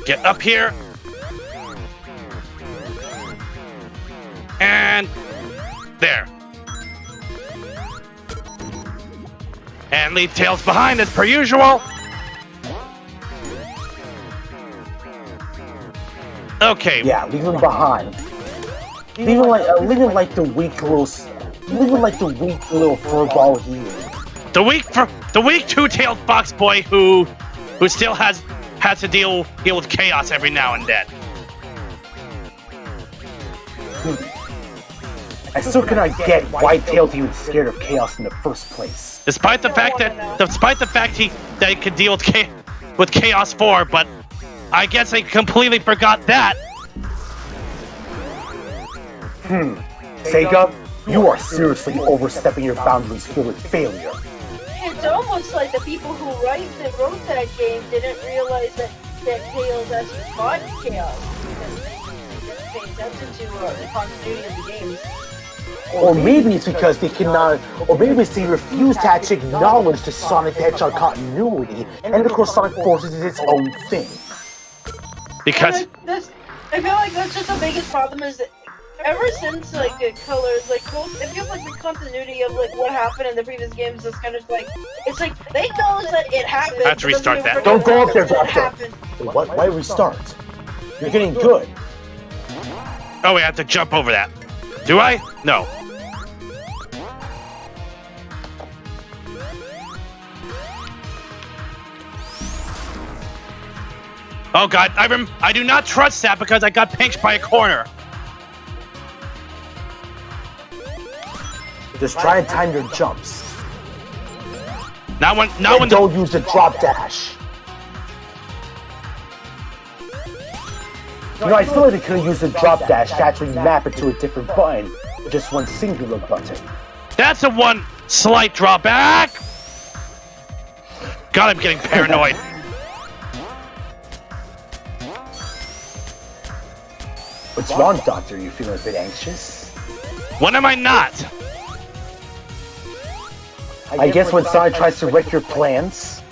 get up here. And there. And leave Tails behind as per usual. Okay. Yeah, leave him behind. Leave him like the weak little furball he is. The weak two-tailed fox boy who still has to deal with chaos every now and then. I still cannot get why Tails even scared of chaos in the first place. Despite the fact that he could deal with Chaos 4, but I guess I completely forgot that. SEGA, you are seriously overstepping your boundaries here with failure. It's almost like the people who wrote that game didn't realize that Tails actually fought Chaos. Because they didn't pay attention to the continuity of the games. Or maybe it's because they cannot, or maybe it's they refuse to actually acknowledge the Sonic the Hedgehog continuity, and of course Sonic Forces is its own thing. Because I feel like that's just the biggest problem is that ever since like the colors, like it feels like the continuity of like what happened in the previous games is kind of like it's like they acknowledge that it happened. I have to restart that. Don't go up there, Doctor. Why restart? You're getting good. Oh, we have to jump over that. Do I? No. Oh god, I do not trust that because I got pinched by a corner. Just try and time your jumps. Now when don't use the drop dash. You know, I feel like they could have used the drop dash to actually map it to a different button, or just one singular button. That's a one slight drawback. God, I'm getting paranoid. What's wrong, Doctor? You feeling a bit anxious? When am I not? I guess when Sonic tries to wreck your plans.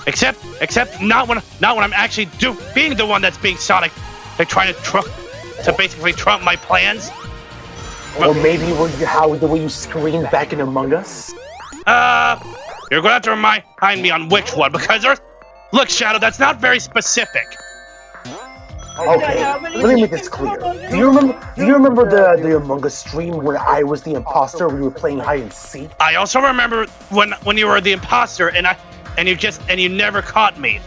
Except not when I'm actually being the one that's being Sonic, like trying to basically trump my plans. Or maybe the way you screamed back in Among Us. You're gonna have to remind me on which one because look, Shadow, that's not very specific. Okay, let me make this clear. Do you remember the Among Us stream where I was the imposter? We were playing hide and seek. I also remember when you were the imposter and you never caught me.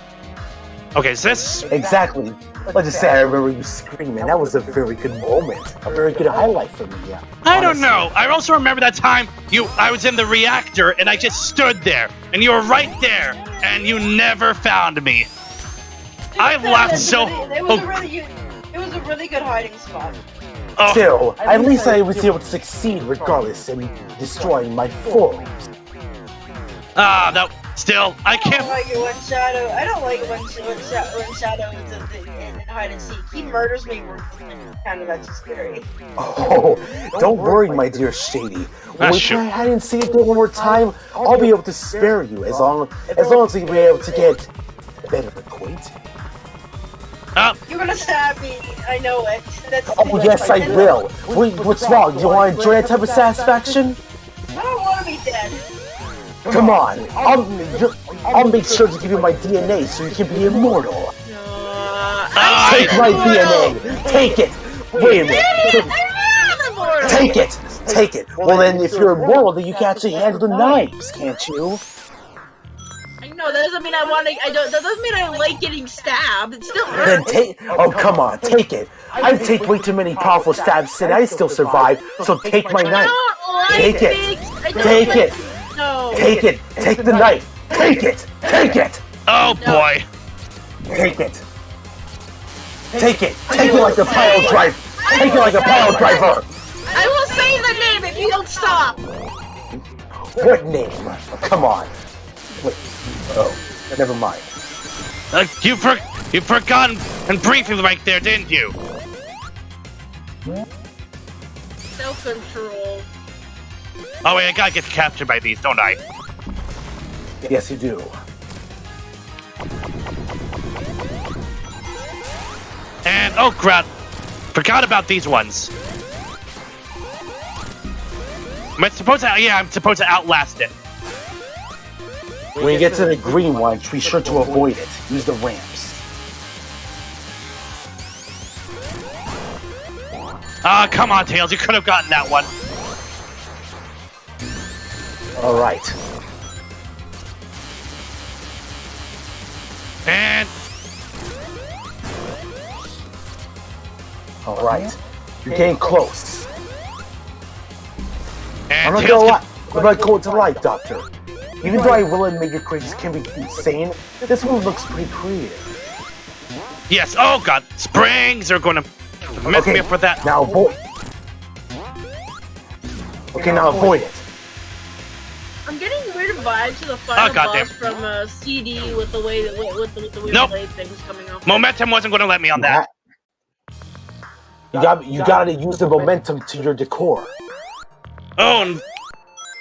Okay, is this exactly? Let's just say I remember you screaming. That was a very good moment, a very good highlight for me. Yeah. I don't know. I also remember that time I was in the reactor and I just stood there and you were right there and you never found me. I laughed so. It was a really good hiding spot. Oh. Still, at least I was able to succeed regardless in destroying my foes. Still, I can't. I don't like it when Shadow. I don't like it when Shadow is in hide and seek. He murders me. Kind of actually scary. Oh, don't worry, my dear Shady. When we try hide and seek again one more time, I'll be able to spare you as long as we be able to get better acquainted. You're gonna stab me. I know it. Oh yes, I will. What's wrong? Do you want to enjoy that type of satisfaction? I don't want to be dead. Come on. I'll make sure to give you my DNA so you can be immortal. Take I my DNA! Take it! Wait a minute! Take it! Take it! Well then, if you're immortal, then you can actually handle the knives, can't you? No, that doesn't mean I want to. That doesn't mean I like getting stabbed. It still hurts. Then take. Oh come on, take it! I've taken way too many powerful stabs and I still survive. So take my knife. Take it. Take it. No. Take it. Take the knife. Take it. Take it. Oh boy. Take it. Take it. Take it like a pile driver. Take it like a pile driver. I will say the name if you don't stop. What name? Come on. Wait. Oh, never mind. You forgotten and briefing right there, didn't you? Self-control. Oh wait, I gotta get captured by these, don't I? Yes, you do. And oh crap, forgot about these ones. Am I supposed to? Yeah, I'm supposed to outlast it. When you get to the green one, be sure to avoid it. Use the ramps. Ah, come on, Tails, you could have gotten that one. Alright. And Alright. You're getting close. I'm and not Tails gonna can- lie. I'm about to go into light, Doctor. Even though I will admit your creatures can be insane, this one looks pretty creative. Yes. Oh god, springs are gonna mess me up for that. Now avoid. Okay, now avoid it. I'm getting weird vibes to the final goddamn. boss from CD with the way with the weird Nope. blade things coming off. Momentum wasn't gonna let me on that. You gotta use the momentum to your decor. Oh,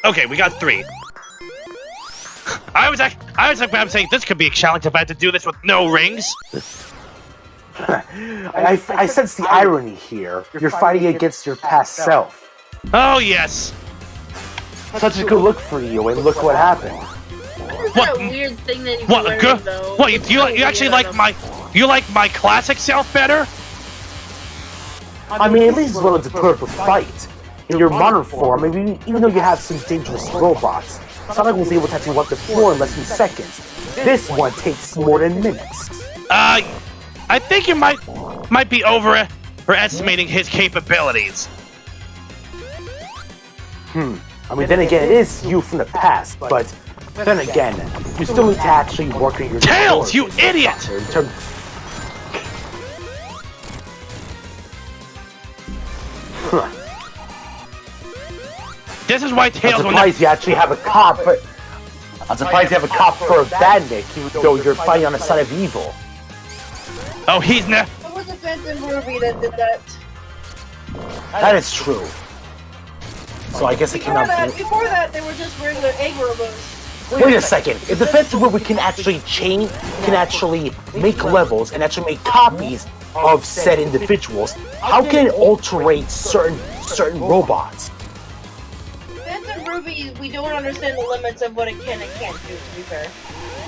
okay, we got 3. I was saying this could be a challenge if I had to do this with no rings. I sense the irony here. You're fighting against your past self. Oh yes. Such a good look for you, and look what happened. What is What- that weird thing that you're What? wearing, Good. though? What? It's You so actually weird, like my classic self better? I mean, at least it's willing to put up a fight. In your modern form, even though you have some dangerous robots, Sonic was able to actually wipe the floor in less than seconds. This one takes more than minutes. I think you might be overestimating his capabilities. I mean, then again, it is you from the past, but then again, you still need to actually work on your Tails, you decor, idiot! Doctor, in terms- Huh. This is why I'm Tails will not. surprised you actually have a cop. I'm surprised you have a cop for a bandit, even though you're fighting on the side of evil. Oh, he's not. It was a Phantom Ruby that did that. That is true. So I guess it cannot be. Before that, they were just regular egg robots. Wait a second. If the Phantom Ruby can actually make levels and actually make copies of said individuals, how can it alterate certain robots? Phantom Ruby, we don't understand the limits of what it can and can't do, to be fair.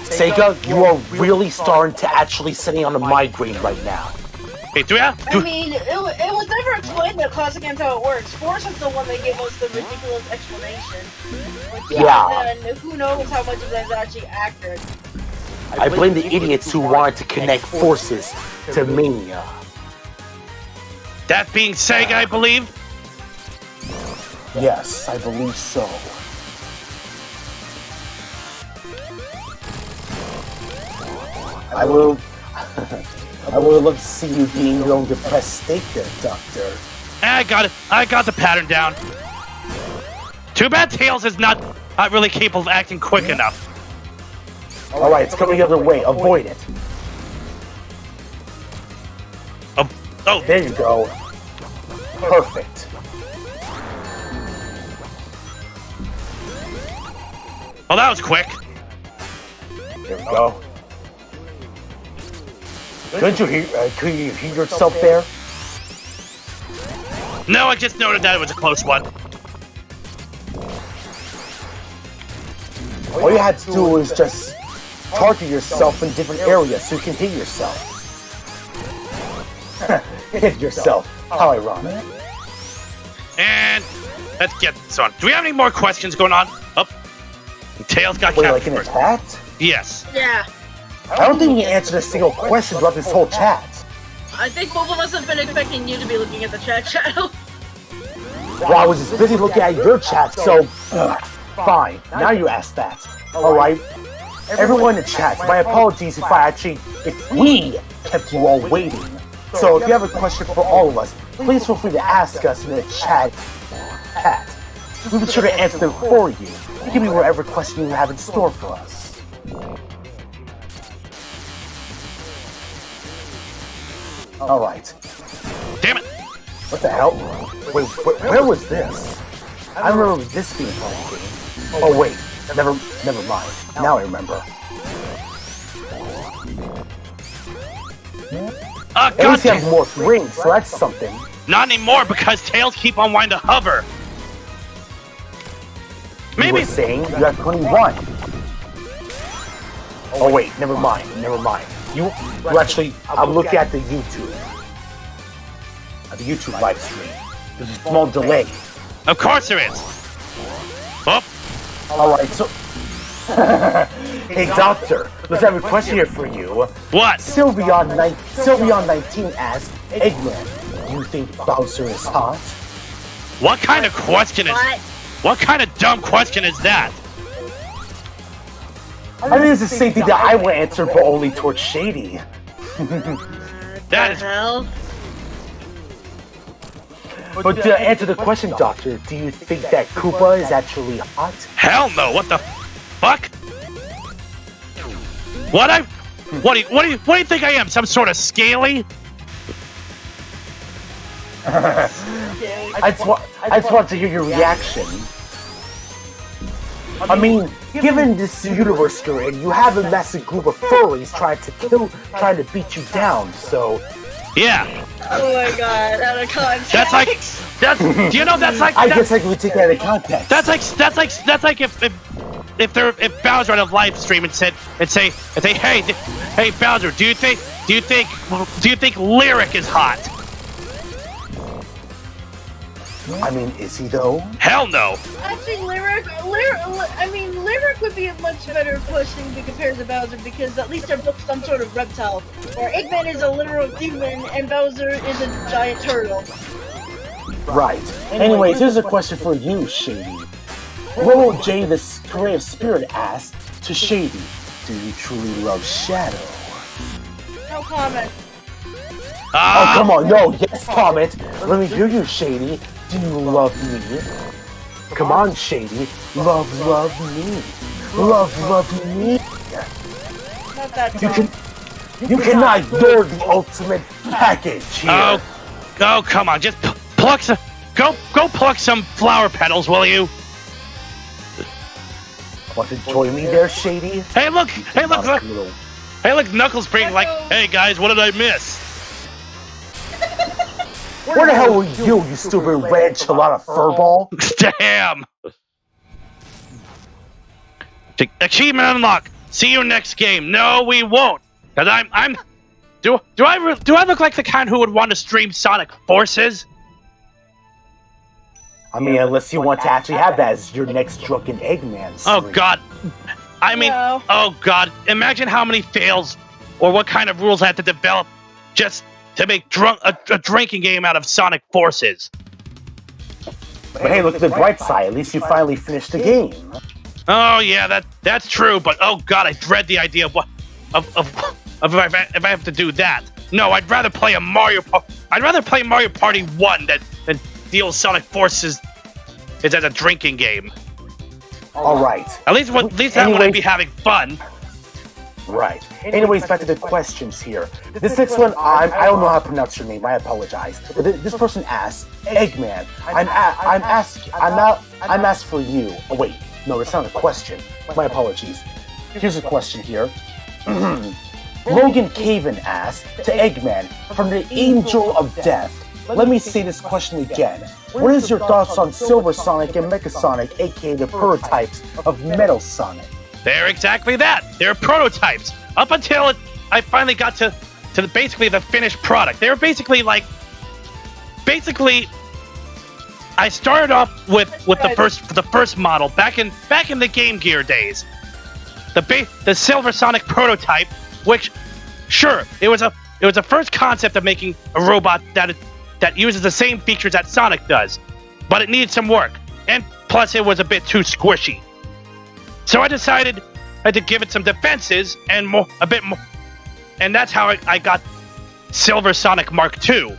SEGA, you are really starting to actually sitting on a migraine right now. Hey, do we have? I mean, it was never explained that Classic Games how it works. Force is the one that gave us the ridiculous explanation. Which, Yeah. And who knows how much of that is actually accurate. I blame the idiots who wanted to connect forces to Mania. That being SEGA, I believe. Yes, I believe so. I will. I would love to see you being your own depressed state there, Doctor. I got it. I got the pattern down. Too bad Tails is not really capable of acting quick enough. Alright, it's coming the other way. Avoid it. Oh, There you go. Perfect. well, that was quick. There we go. Couldn't you hear yourself there? No, I just noted that it was a close one. All you had to do was just target yourself in different areas so you can hit yourself. Hit yourself. How ironic. And let's get this on. Do we have any more questions going on? Oh, Tails got Wait, captured like an first. attack? Yeah. I don't think you answered a single question throughout this whole chat. I think both of us have been expecting you to be looking at the chat channel. Well, I was just busy looking at your chat, so... fine, now you ask that. Alright? Everyone in the chat, my apologies if we kept you all waiting. So if you have a question for all of us, please feel free to ask us in the chat. We'll be sure to answer them for you. It can be whatever question you have in store for us. Alright. Damn it! What the hell? Wait, where was this? I remember this being part of the game. Oh wait, never mind. Now I remember. At God least you have damn. more rings, so that's something. Not anymore because Tails keep on wanting to hover. You Maybe. were saying you have 21. Oh wait, never mind. You actually, I'm looking at the YouTube. The YouTube live stream. There's a small delay. Of course there is. Oh, Alright, so... Hey Doctor, let's have a question here for you. what? Sylveon19 asks, Eggman, do you think Bowser is hot? What kind of question is? What kind of dumb question is that? I think it's the same thing that I would answer, but only towards Shady. That is. Hell. But to answer the question, Doctor, do you think that Koopa is actually hot? Hell no! What the fuck? What do you think I am? Some sort of scaly? I just want to hear your reaction. I mean, given this universe you're in, you have a massive group of furries trying to beat you down, so... Yeah. Oh my god, out of context. Do you know that's like? I guess I can take that out of context. That's like if Bowser on a live stream and say, hey Bowser, do you think Lyric is hot? I mean, is he though? Hell no. Actually, Lyric would be a much better question to compare to Bowser because at least they're both some sort of reptile. Where Eggman is a literal demon and Bowser is a giant turtle. Right. Anyways, here's a question for you, Shady. Robo J, the creative spirit, asked to Shady, do you truly love Shadow? No comment. Oh, come on, no, yes, comment. Let me hear you, Shady. Do you love me? Come on, Shady. Love me. Love me. Not that You cannot ignore the ultimate package here. Oh, come on, just pluck some. Go pluck some flower petals, will you? Want to join me there, Shady? Hey, look, Knuckles being like, hey guys, what did I miss? Where the hell were you stupid red enchilada furball? Damn! Achievement unlocked. See you next game. No, we won't. Cause I'm. Do I look like the kind who would want to stream Sonic Forces? I mean, unless you want to actually have that as your next Drunken Eggman stream. Oh God. I mean, No. oh God. Imagine how many fails or what kind of rules I had to develop just to make a drinking game out of Sonic Forces. But hey, look at the bright side. At least you finally finished the game. Oh yeah, that's true. But oh God, I dread the idea of if I have to do that. No, I'd rather play Mario Party 1 than deal with Sonic Forces is as a drinking game. All right. At least that would I'd be having fun. Right. Anyways, back to the questions here. This next one, I don't know how to pronounce your name. I apologize. But this person asks, Eggman, I'm asked for you. Oh wait, no, that's not a question. My apologies. Here's a question here. Logan Caven asks to Eggman, from the Angel of Death. Let me say this question again. What is your thoughts on Silver Sonic and Mecha Sonic, aka the prototypes of Metal Sonic? They're exactly that. They're prototypes. Up until I finally got to basically the finished product. They were basically like, I started off with the first model back in the Game Gear days. The Silver Sonic prototype, which, sure, it was a first concept of making a robot that uses the same features that Sonic does, but it needed some work, and plus it was a bit too squishy. So I decided I had to give it some defenses and a bit more, and that's how I got Silver Sonic Mark II.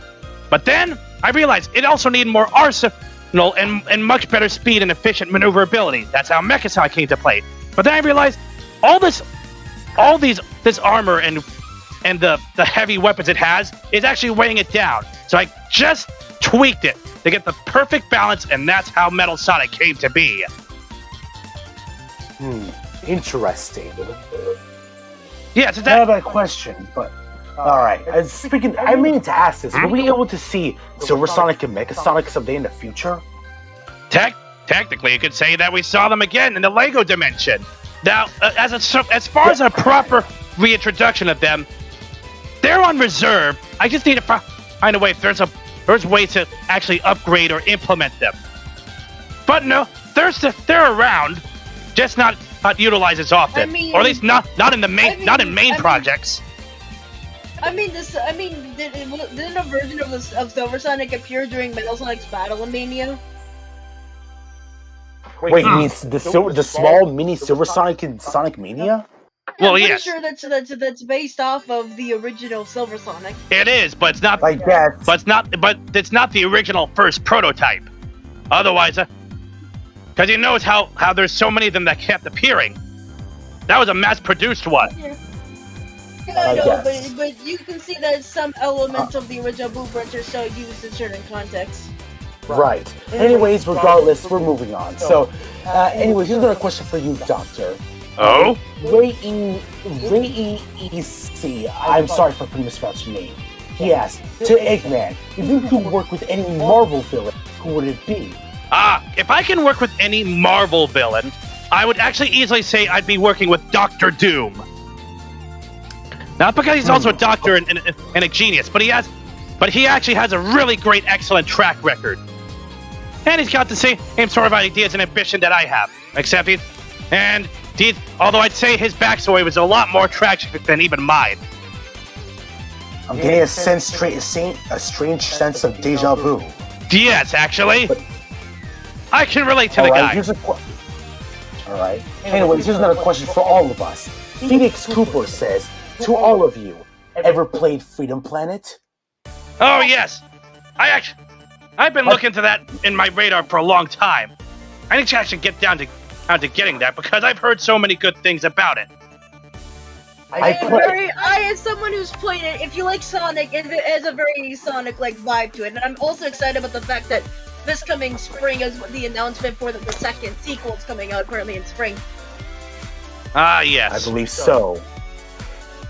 But then I realized it also needed more arsenal and much better speed and efficient maneuverability. That's how Mecha Sonic came to play. But then I realized this armor and the heavy weapons it has is actually weighing it down. So I just tweaked it to get the perfect balance, and that's how Metal Sonic came to be. Interesting. Yeah, so I have a question, but alright. I mean to ask this, were we able to see Silver Sonic and Mecha Sonic someday in the future? Technically, you could say that we saw them again in the Lego dimension. Now, as far as a proper reintroduction of them, they're on reserve. I just need to find a way if there's ways to actually upgrade or implement them. But no, they're around, just not utilized as often, or at least not in main projects. Didn't a version of Silver Sonic appear during Metal Sonic's Battle of Mania? Wait, you mean the small mini Silver Sonic in Sonic Mania? Yeah, Well, I'm yes. pretty sure that's based off of the original Silver Sonic. It is, but it's not. I guess. But it's not the original first prototype. Otherwise, because you notice how there's so many of them that kept appearing. That was a mass-produced one. Yeah, I know, guess. but you can see that some elements of the original blueprints are still used in certain contexts. Right. Anyways, regardless, we're moving on. So, anyways, here's another question for you, Doctor. Oh? Ray-E-C, I'm sorry for mispronouncing your name. He asked, to Eggman, if you could work with any Marvel villain, who would it be? If I can work with any Marvel villain, I would actually easily say I'd be working with Dr. Doom. Not because he's also a doctor and a genius, but he actually has a really great, excellent track record. And he's got the same sort of ideas and ambition that I have, except although I'd say his backstory was a lot more tragic than even mine. I'm getting a strange sense of deja vu. Yes, actually. I can relate to the guy. Alright. Anyways, here's another question for all of us. Phoenix Cooper says, to all of you, ever played Freedom Planet? Oh, yes. I've been looking to that in my radar for a long time. I think I should get down to getting that because I've heard so many good things about it. As someone who's played it, if you like Sonic, it has a very Sonic-like vibe to it, and I'm also excited about the fact that this coming spring is the announcement for the second sequel is coming out apparently in spring. Ah, yes. I believe so.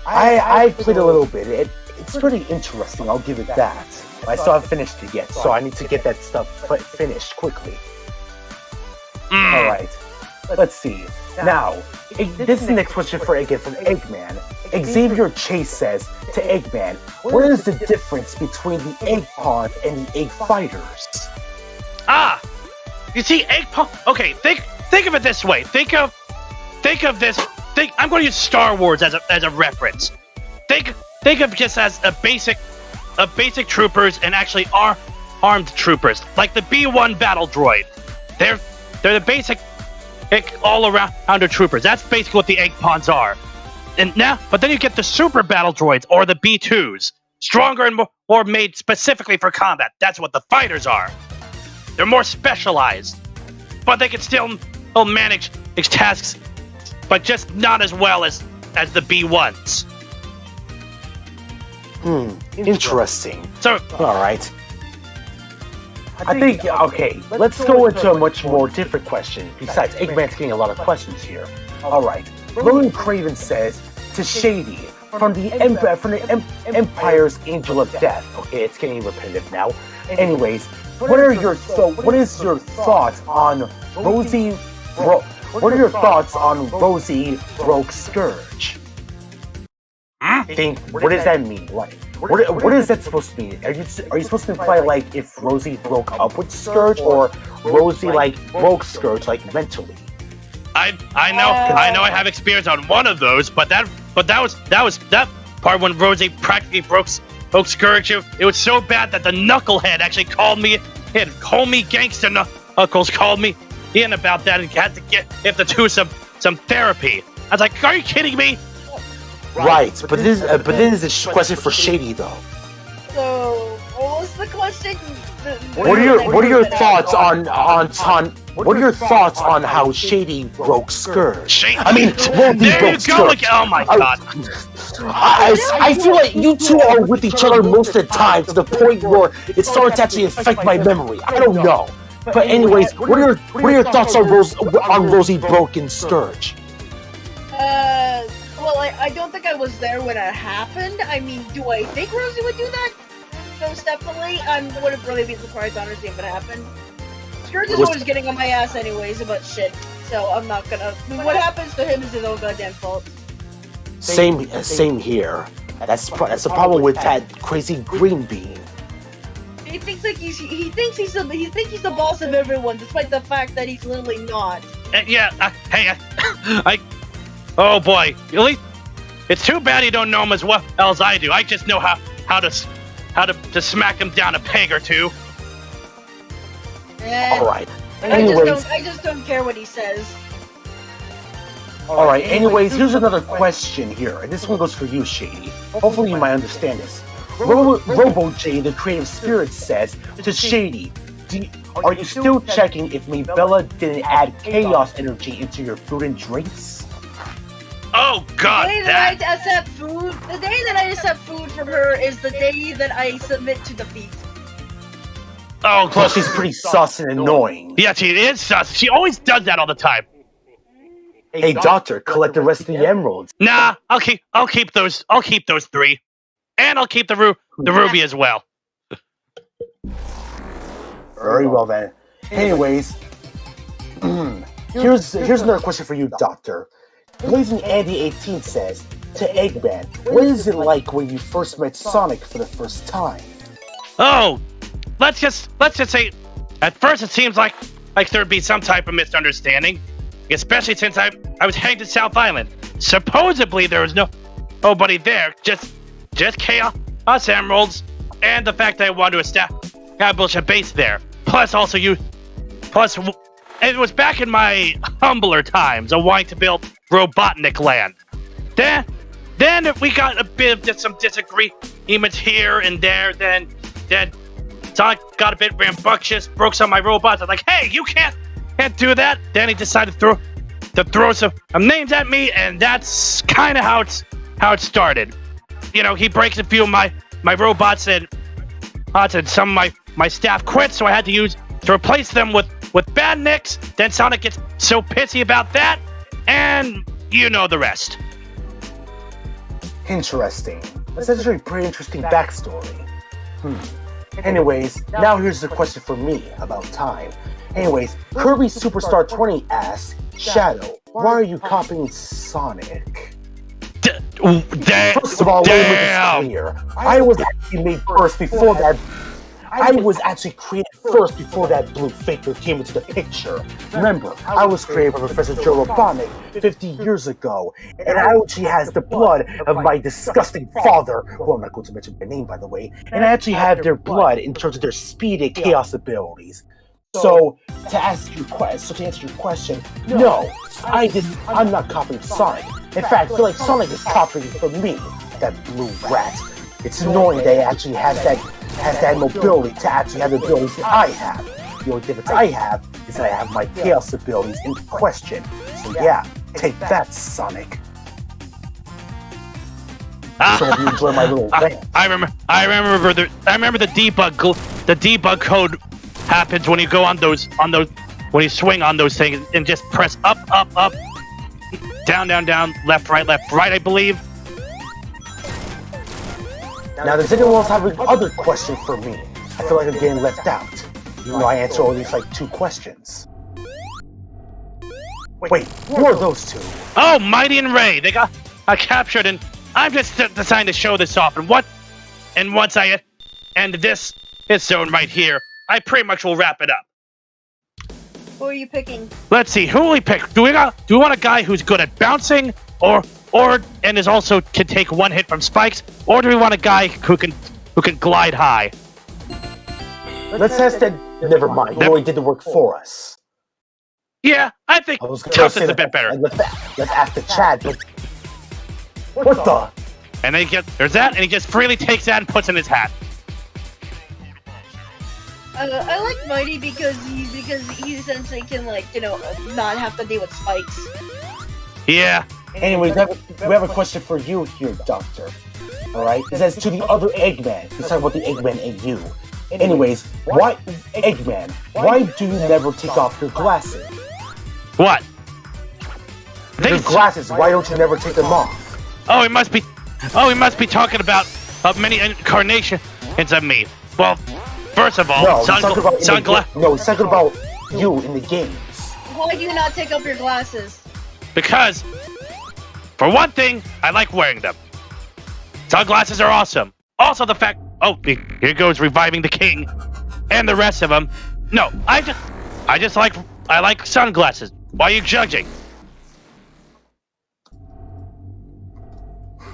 I played a little bit. It's pretty interesting, I'll give it that. I still haven't finished it yet, so I need to get that stuff finished quickly. Alright, let's see. Now, this is the next question from Eggman. Xavier Chase says to Eggman, what is the difference between the Egg Pawn and the Egg Fighters? You see, Egg Pawn. Okay, think of it this way. Think of this. I'm going to use Star Wars as a reference. Think of just as a basic troopers and actually armed troopers, like the B1 battle droid. They're the basic all-arounder troopers. That's basically what the Egg Pawns are. But then you get the super battle droids, or the B2s, stronger and more made specifically for combat. That's what the fighters are. They're more specialized, but they can still manage tasks, but just not as well as the B1s. Interesting. So, alright. I think, okay, let's go into a much more different question. Besides, Eggman's getting a lot of questions here. Alright. Roland Craven says, to Shady, from the Empire's Angel of Death. Okay, it's getting repetitive now. Anyways, what is your thought on what are your thoughts on Rosie broke Scourge? What does that mean? Like, what is that supposed to mean? Are you supposed to imply like if Rosie broke up with Scourge, or Rosie like broke Scourge like mentally? I know I have experience on one of those, but that was that part when Rosie practically broke Scourge. It was so bad that the knucklehead actually called me in. Homie Gangster Knuckles called me in about that and had to get the two some therapy. I was like, are you kidding me? Right, but this is a question for Shady though. So, what was the question? What are your thoughts on what are your thoughts on how Shady broke Scourge? Shady. I mean, there you go again. Oh my god. I feel like you two are with each other most of the time to the point where it's starting to actually affect my memory. I don't know. But anyways, what are your thoughts on Rosie broken Scourge? Well, I don't think I was there when it happened. I mean, do I think Rosie would do that? Most definitely. I wouldn't really be surprised, honestly, if it happened. Scourge is always getting on my ass anyways about shit, so I'm not gonna... I mean, what happens to him is his own goddamn fault. Same here. That's the problem with that crazy green bean. He thinks like he thinks he's the boss of everyone, despite the fact that he's literally not. Oh boy, really? It's too bad you don't know him as well as I do. I just know how to smack him down a peg or two. All right. I just don't care what he says. All right. Anyways, here's another question here, and this one goes for you, Shady. Hopefully, you might understand this. Robo J, the creative spirit, says to Shady, are you still checking if Bella didn't add chaos energy into your food and drinks? Oh god, the day that I accept food from her is the day that I submit to defeat. Oh, plus she's pretty sus and annoying. Yeah, she is sus. She always does that all the time. Hey, Doctor, collect the rest of the emeralds. Nah, I'll keep those 3, and I'll keep the ruby as well. Very well then. Anyways, here's another question for you, Doctor. Blazing Andy 18 says to Eggman, what is it like when you first met Sonic for the first time? Oh, let's just say, at first it seems like there'd be some type of misunderstanding, especially since I was heading to South Island. Supposedly there was nobody there, just chaos emeralds, and the fact that I wanted to establish a base there. Plus it was back in my humbler times of wanting to build Robotnik land. Then we got a bit of some disagreements here and there. Then Sonic got a bit rambunctious, broke some of my robots. I was like, hey, you can't do that. Then he decided to throw some names at me, and that's kind of how it started. You know, he breaks a few of my robots, and some of my staff quit, so I had to replace them with badniks. Then Sonic gets so pissy about that, and you know the rest. Interesting. That's actually a pretty interesting backstory. Anyways, now here's the question for me about time. Anyways, Kirby Superstar 20 asks, Shadow, why are you copying Sonic? First of all, let me make this clear. I was actually made first before that. I was actually created first before that blue faker came into the picture. Remember, I was created by Professor Joe Robotnik 50 years ago, and I actually has the blood of my disgusting father, who I'm not going to mention their name by the way, and I actually have their blood in terms of their speed and chaos abilities. So, to answer your question, no, I'm not copying Sonic. In fact, I feel like Sonic is copying from me, that blue rat. It's annoying that it actually has that mobility to actually have the abilities that I have. The only difference I have is that I have my chaos abilities in question. So yeah, take that, Sonic. So if you enjoy my little rant. I remember the debug code happens when you go on those when you swing on those things and just press up, down, left, right, I believe. Now, does anyone else have other question for me? I feel like I'm getting left out, even though I answer at least like 2 questions. Wait, who are those two? Oh, Mighty and Ray. They got captured, and I'm just deciding to show this off. And once I end this zone right here, I pretty much will wrap it up. Who are you picking? Let's see, who will we pick? Do we want a guy who's good at bouncing, or and is also can take one hit from spikes, or do we want a guy who can glide high? Let's ask that. Never mind. He already did the work for us. Yeah, I think Tough is a bit better. Let's ask the chat. But what the? And there's that, and he just freely takes that and puts in his hat. I like Mighty because he essentially can, like, you know, not have to deal with spikes. Yeah. Anyway, we have a question for you here, Doctor. Alright? It says to the other Eggman. He's talking about the Eggman and you. Anyways, why, Eggman, why do you never take off your glasses? What? Your glasses, why don't you never take them off? Oh, he must be talking about many incarnations of me. Well, first of all, no, he's talking about you in the games. Why do you not take off your glasses? Because, for one thing, I like wearing them. Sunglasses are awesome. Also, the fact, here goes reviving the king, and the rest of them. No, I like sunglasses. Why are you judging?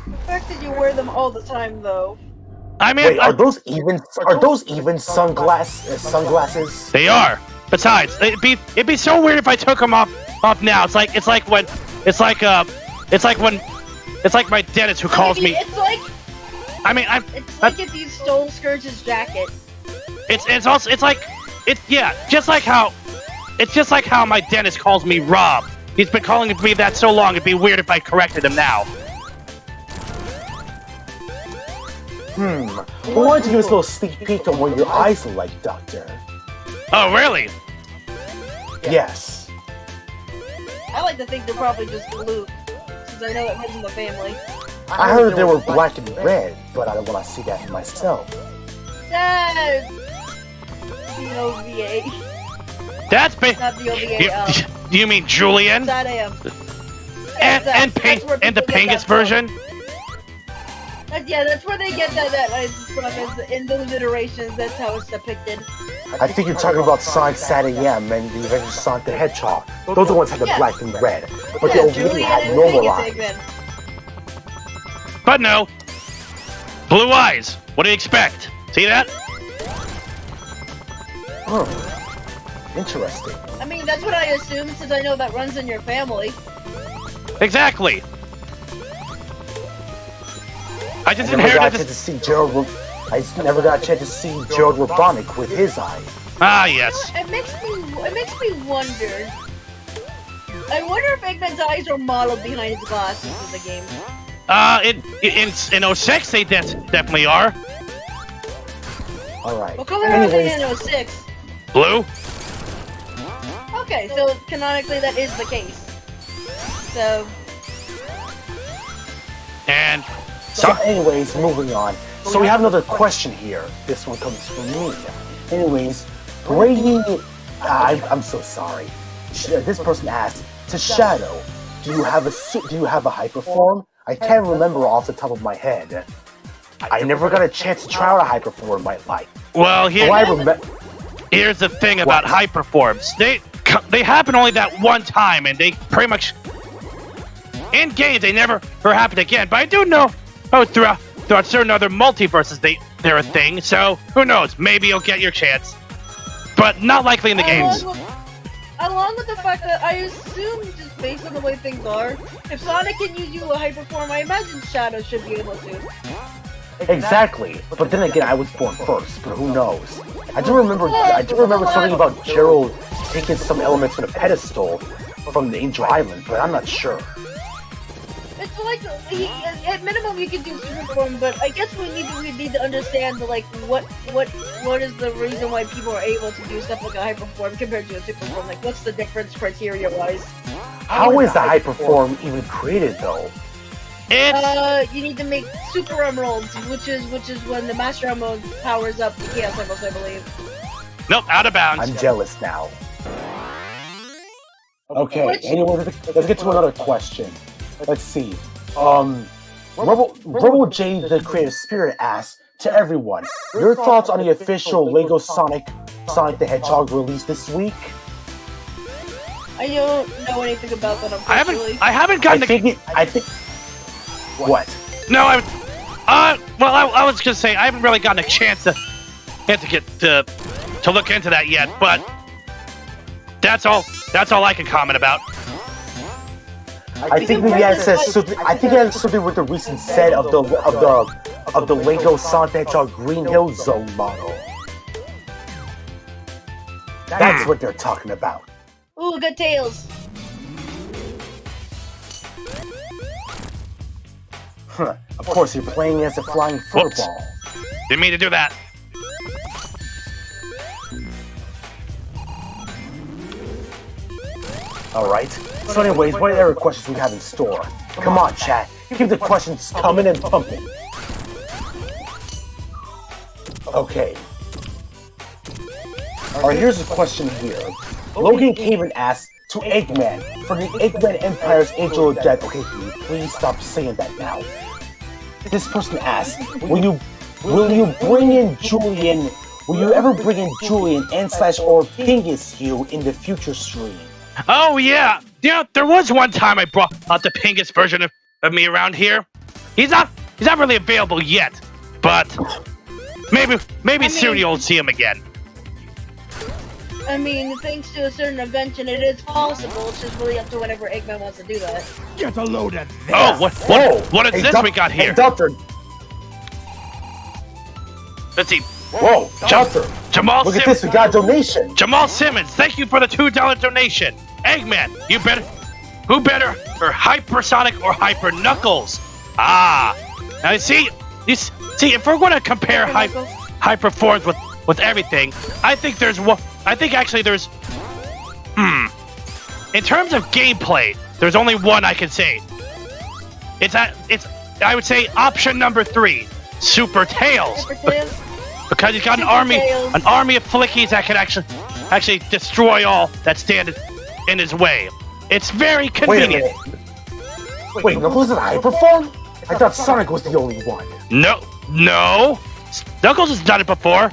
The fact that you wear them all the time, though. I mean, wait, are those even sunglasses? They are. Besides, it'd be so weird if I took them off now. It's like my dentist who calls me. It's like. I mean, It's like if you stole Scourge's jacket. It's just like how my dentist calls me Rob. He's been calling me that so long. It'd be weird if I corrected him now. I wanted to give us a little sneak peek on what your eyes look like, Doctor. Oh, really? Yes. I like to think they're probably just blue, since I know it runs in the family. I heard they were black and red, but I don't want to see that for myself. That's the OVA. That's Not the OVA. You mean Julian? That I am. And the Pingus version? Yeah, that's where they get that from. In those iterations, that's how it's depicted. I think you're talking about Sonic SAT-AM and the Avengers Sonic the Hedgehog. Those are the ones that had the black and red. But the OVA had normal eyes. But no. Blue eyes. What do you expect? See that? Oh. Interesting. I mean, that's what I assume, since I know that runs in your family. Exactly. I just never got inherited a chance to see Gerald. I never got a chance to see Dr Robotnik with his eyes. Ah, yes. It makes me wonder. I wonder if Eggman's eyes are modeled behind his glasses in the game. In 06 they definitely are. Alright. What color are they in 06? Blue? Okay, so canonically that is the case. So... And... So anyways, moving on. So we have another question here. This one comes from me. Anyways, Brady... I'm so sorry. This person asked, to Shadow, do you have a hyper form? I can't remember off the top of my head. I never got a chance to try out a hyper form in my life. Well, here's the thing about hyper forms. They happen only that one time, and they pretty much in games they never happened again. But I do know, throughout certain other multiverses they're a thing. So who knows? Maybe you'll get your chance, but not likely in the games. Along with the fact that I assume, just based on the way things are, if Sonic can use you a hyper form, I imagine Shadow should be able to. Exactly, but then again, I was born first, but who knows? I do remember something about Gerald taking some elements from a pedestal from the Angel Island, but I'm not sure. It's like, at minimum you can do super form, but I guess we need to understand, like, what is the reason why people are able to do stuff like a hyper form compared to a super form? Like, what's the difference criteria-wise? How is the hyper form even created, though? You need to make super emeralds, which is when the master emerald powers up the chaos emeralds, I believe. Nope, out of bounds. I'm jealous now. Okay, anyway, let's get to another question. Let's see. Robo J, the creative spirit, asks to everyone, your thoughts on the official Lego Sonic the Hedgehog release this week? I don't know anything about that, unfortunately. I haven't gotten I think. What? No, well, I was gonna say I haven't really gotten a chance to look into that yet, but that's all I can comment about. I think maybe it says something. I think it has something with the recent set of the Lego Sonic the Hedgehog Green Hill Zone model. That's what they're talking about. Ooh, good tails. Huh. Of course, you're playing as a flying furball. Didn't mean to do that. Alright. So anyways, what other questions we have in store? Come on, chat. Keep the questions coming and pumping. Okay. Alright, here's a question here. Logan Caven asks to Eggman for the Eggman Empire's Angel of Death. Okay, can you please stop saying that now? This person asks, will you bring in Julian? Will you ever bring in Julian and/or Pingus Hugh in the future stream? Oh yeah, there was one time I brought out the Pingus version of me around here. He's not really available yet, but maybe soon you'll see him again. I mean, thanks to a certain invention, it is possible. It's just really up to whenever Eggman wants to do that. Get a load of this. Oh, what is this we got here? Hey, Doctor. Let's see. Whoa, Doctor. Jamal Look at this, we got a donation. Jamal Simmons, thank you for the $2 donation. Eggman, who better, or Hypersonic or Hyper Knuckles? Ah, now you see, if we're going to compare Hyper forms with everything, I think actually there's, in terms of gameplay, there's only one I can say. I would say option number 3, Super Tails. Super Tails? Because he's got an army of flickies that can actually destroy all that stand in his way. It's very convenient. Wait, Knuckles is a hyper form? I thought Sonic was the only one. No. Knuckles has done it before.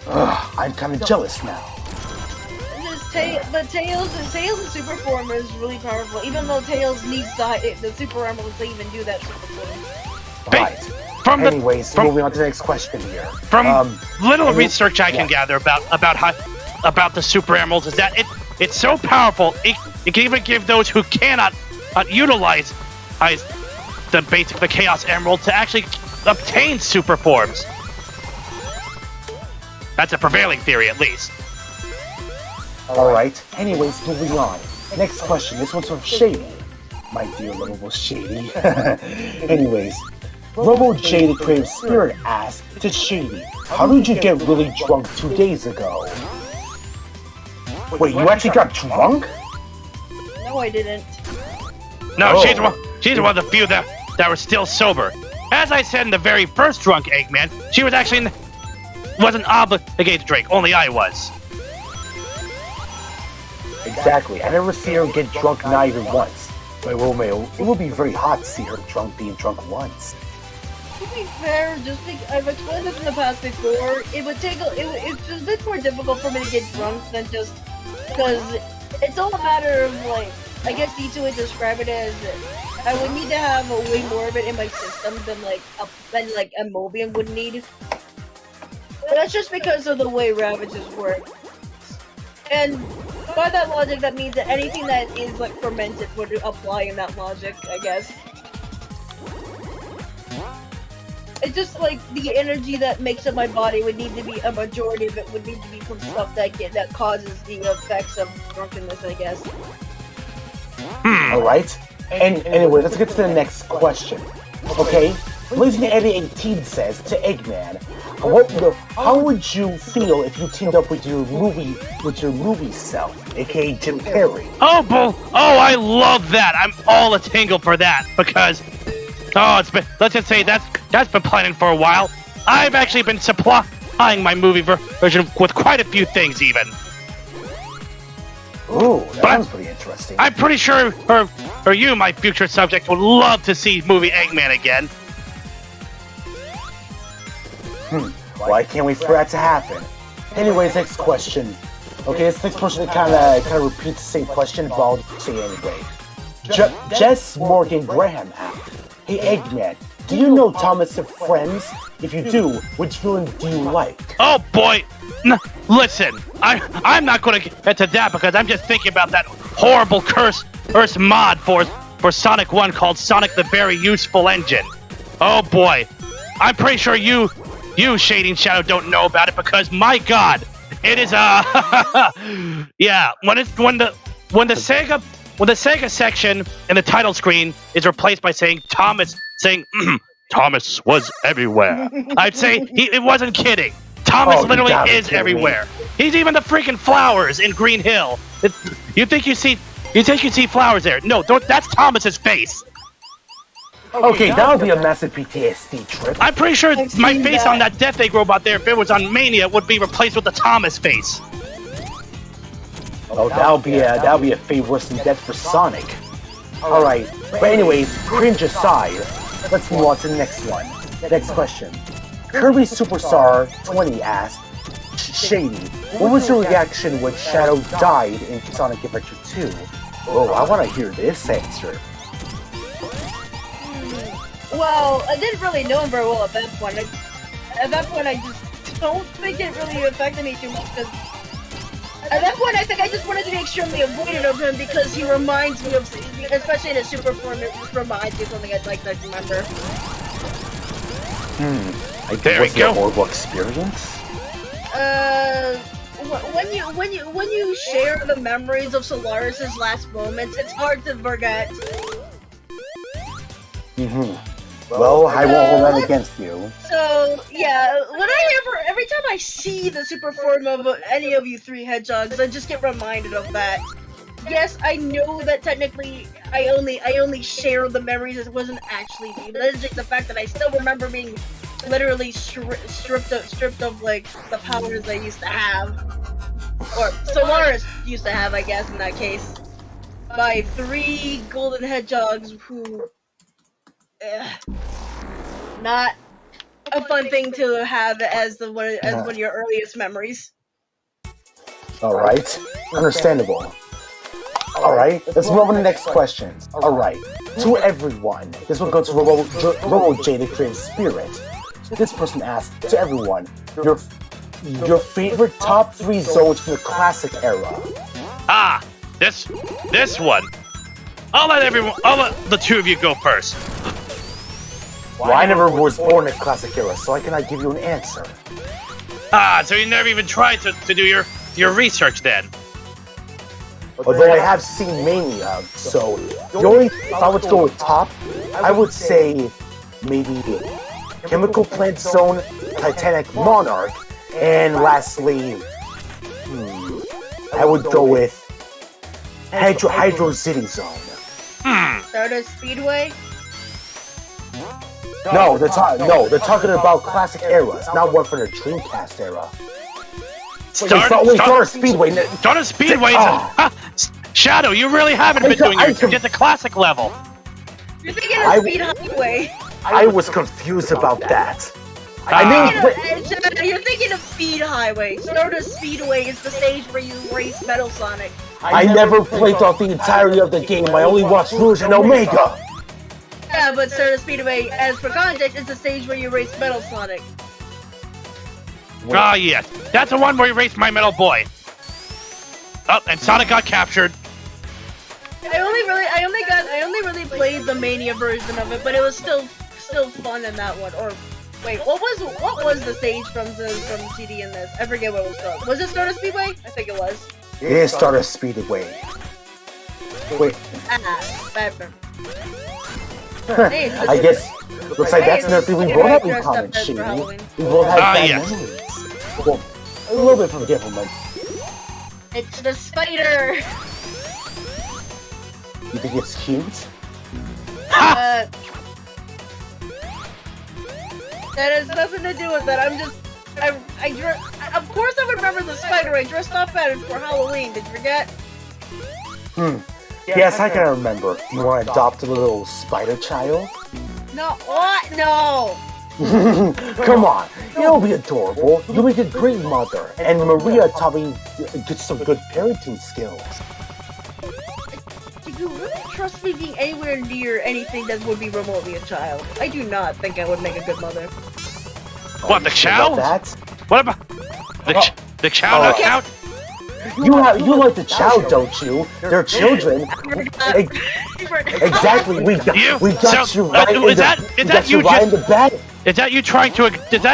I'm kind of jealous now. But Tails' super form is really powerful, even though Tails needs the super armor to even do that super form. Right. Anyways, moving on to the next question here. From little research I can gather about the super emeralds is that it's so powerful it can even give those who cannot utilize the Chaos Emerald to actually obtain super forms. That's a prevailing theory, at least. Alright, anyways, moving on. Next question, this one's from Shady. My dear lovable Shady. Anyways, Robo J, the creative spirit, asked to Shady, how did you get really drunk 2 days ago? Wait, you actually got drunk? No, I didn't. No, she's one of the few that were still sober. As I said in the very first Drunk Eggman, she was actually wasn't obligated to drink, only I was. Exactly, I never see her get drunk not even once. But it would be very hot to see her being drunk once. To be fair, I've explained this in the past before, it's a bit more difficult for me to get drunk than just, because it's all a matter of, like, I guess the easy way to describe it is, I would need to have way more of it in my system than a Mobian would need. But that's just because of the way Ravages work. And by that logic, that means that anything that is, like, fermented would apply in that logic, I guess. It's just like the energy that makes up my body would need to be, a majority of it would need to be from stuff that causes the effects of drunkenness, I guess. Alright, and anyway, let's get to the next question. Okay, Blazing Eddie 18 says to Eggman, how would you feel if you teamed up with your movie self, aka Jim Carrey? Oh, I love that. I'm all a tingle for that because, let's just say that's been planning for a while. I've actually been supplying my movie version with quite a few things even. Ooh, that sounds pretty interesting. I'm pretty sure or you, my future subject, would love to see movie Eggman again. Well, I can't wait for that to happen. Anyways, next question. Okay, this next person kind of repeats the same question, but I'll say it anyway. Jess Morgan Graham asked, "Hey Eggman, do you know Thomas of Friends? If you do, which villain do you like?" Oh boy! Listen, I'm not going to get into that because I'm just thinking about that horrible cursed mod for Sonic 1 called Sonic the Very Useful Engine. Oh boy, I'm pretty sure you Shading Shadow don't know about it because my God, it is yeah. When the SEGA section in the title screen is replaced by saying Thomas Thomas was everywhere, I'd say it wasn't kidding. Thomas literally is everywhere. He's even the freaking flowers in Green Hill. You think you see flowers there? No, that's Thomas's face. Okay, that would be a massive PTSD trip. I'm pretty sure my face on that Death Egg robot there, if it was on Mania, would be replaced with the Thomas face. Oh, that'll be a fate worse than death for Sonic. All right, but anyways, cringe aside, let's move on to the next one. Next question. Kirby Superstar 20 asked, "Shady, what was your reaction when Shadow died in Sonic Adventure 2?" Oh, I want to hear this answer. Well, I didn't really know him very well at that point. At that point, I just don't think it really affected me too much. Because at that point, I think I just wanted to be extremely avoidant of him because he reminds me of, especially in his super form, it just reminds me of something I'd like to remember. I think was a horrible experience. When you share the memories of Solaris's last moments, it's hard to forget. Well, I won't hold that against you. So, yeah, every time I see the super form of any of you three hedgehogs, I just get reminded of that. Yes, I know that technically I only share the memories, it wasn't actually me, but it's just the fact that I still remember being literally stripped of, like, the powers I used to have. Or Solaris used to have, I guess, in that case. By three golden hedgehogs who... not a fun thing to have as one of your earliest memories. Alright, understandable. Alright, let's move on to the next questions. Alright, to everyone, this will go to Robo J, the creative spirit. This person asked, to everyone, your favorite top 3 zones from the classic era. Ah, this one. I'll let the two of you go first. Well, I never was born in the classic era, so I cannot give you an answer. Ah, so you never even tried to do your research then? Although I have seen Mania, so if I would go with top, I would say maybe Chemical Plant Zone, Titanic Monarch, and lastly, I would go with Hydro City Zone. Stardust Speedway? No, they're talking about classic eras, not one from the Dreamcast era. Stardust Speedway. Stardust Speedway. Shadow, you really haven't been doing your get the classic level. You're thinking of Speed Highway. I was confused about that. You're thinking of Speed Highway. Stardust Speedway is the stage where you race Metal Sonic. I never played throughout the entirety of the game. I only watched Rouge and Omega. Yeah, but Stardust Speedway, as for context, is the stage where you race Metal Sonic. Ah, yes. That's the one where you race My Metal Boy. Oh, and Sonic got captured. I only really played the Mania version of it, but it was still fun in that one. Or wait, what was the stage from CD in this? I forget what it was called. Was it Stardust Speedway? I think it was. It is Stardust Speedway. Wait. Bad. I guess looks like that's another thing we both have in common, Shady. We both have bad memories. Well, a little bit forgetful, It's the spider! You think it's cute? That has nothing to do with that. Of course I remember the spider. I dressed up at it for Halloween. Did you forget? Yes, I can remember. You want to adopt a little spider child? No, what? No! Come on, you'll be adorable. You'll make a great mother. And Maria taught me get some good parenting skills. Do you really trust me being anywhere near anything that would be remotely a child? I do not think I would make a good mother. What, the chow? That? What about the chow not count? You like the chow, don't you? They're children. Exactly. We got you right in the bed. Is that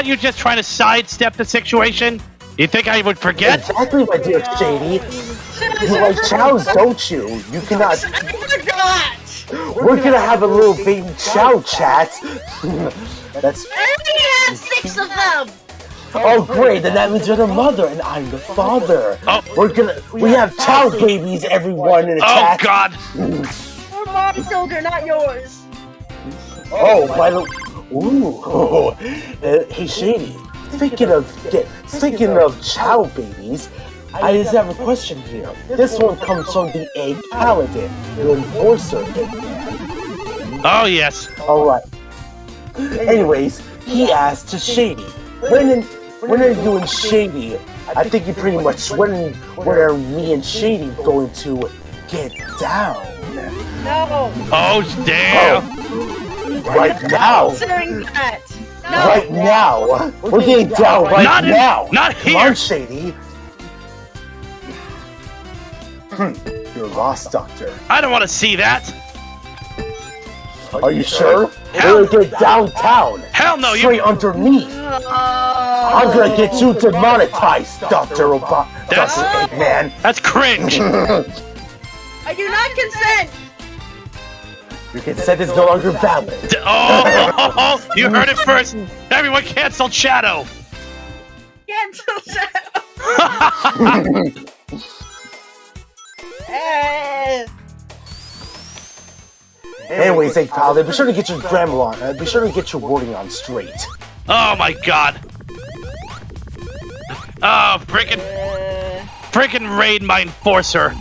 you just trying to sidestep the situation? You think I would forget? Exactly, my dear Shady. You like chows, don't you? You cannot. I forgot. We're gonna have a little baby chow chat. That's. I already have 6 of them. Oh great, then that means you're the mother and I'm the father. Oh. We have chow babies, everyone in a chat. Oh God. We're my children, not yours. Oh, by the ooh, hey Shady. Speaking of chow babies, I just have a question here. This one comes from the Egg Paladin, the enforcer. Oh yes. All right. Anyways, he asked to Shady, when are you and Shady? I think you pretty much when are me and Shady going to get down? No. Oh damn. Right now. Considering that. No. Right now. We're getting down right now. Not Come here. on, Shady. You're lost, Doctor. I don't want to see that. Are you sure? Hell- We're gonna get downtown. Hell no. Straight underneath. I'm gonna get you demonetized, Dr. Robot. That's- Dr. Eggman. That's cringe. I do not consent. Your consent is no longer valid. Oh, you heard it first. Everyone cancel Shadow. Cancel Shadow. Anyways, Egg Paladin, be sure to get your grammar on. Be sure to get your wording on straight. Oh my God. Oh, freaking raid my enforcer.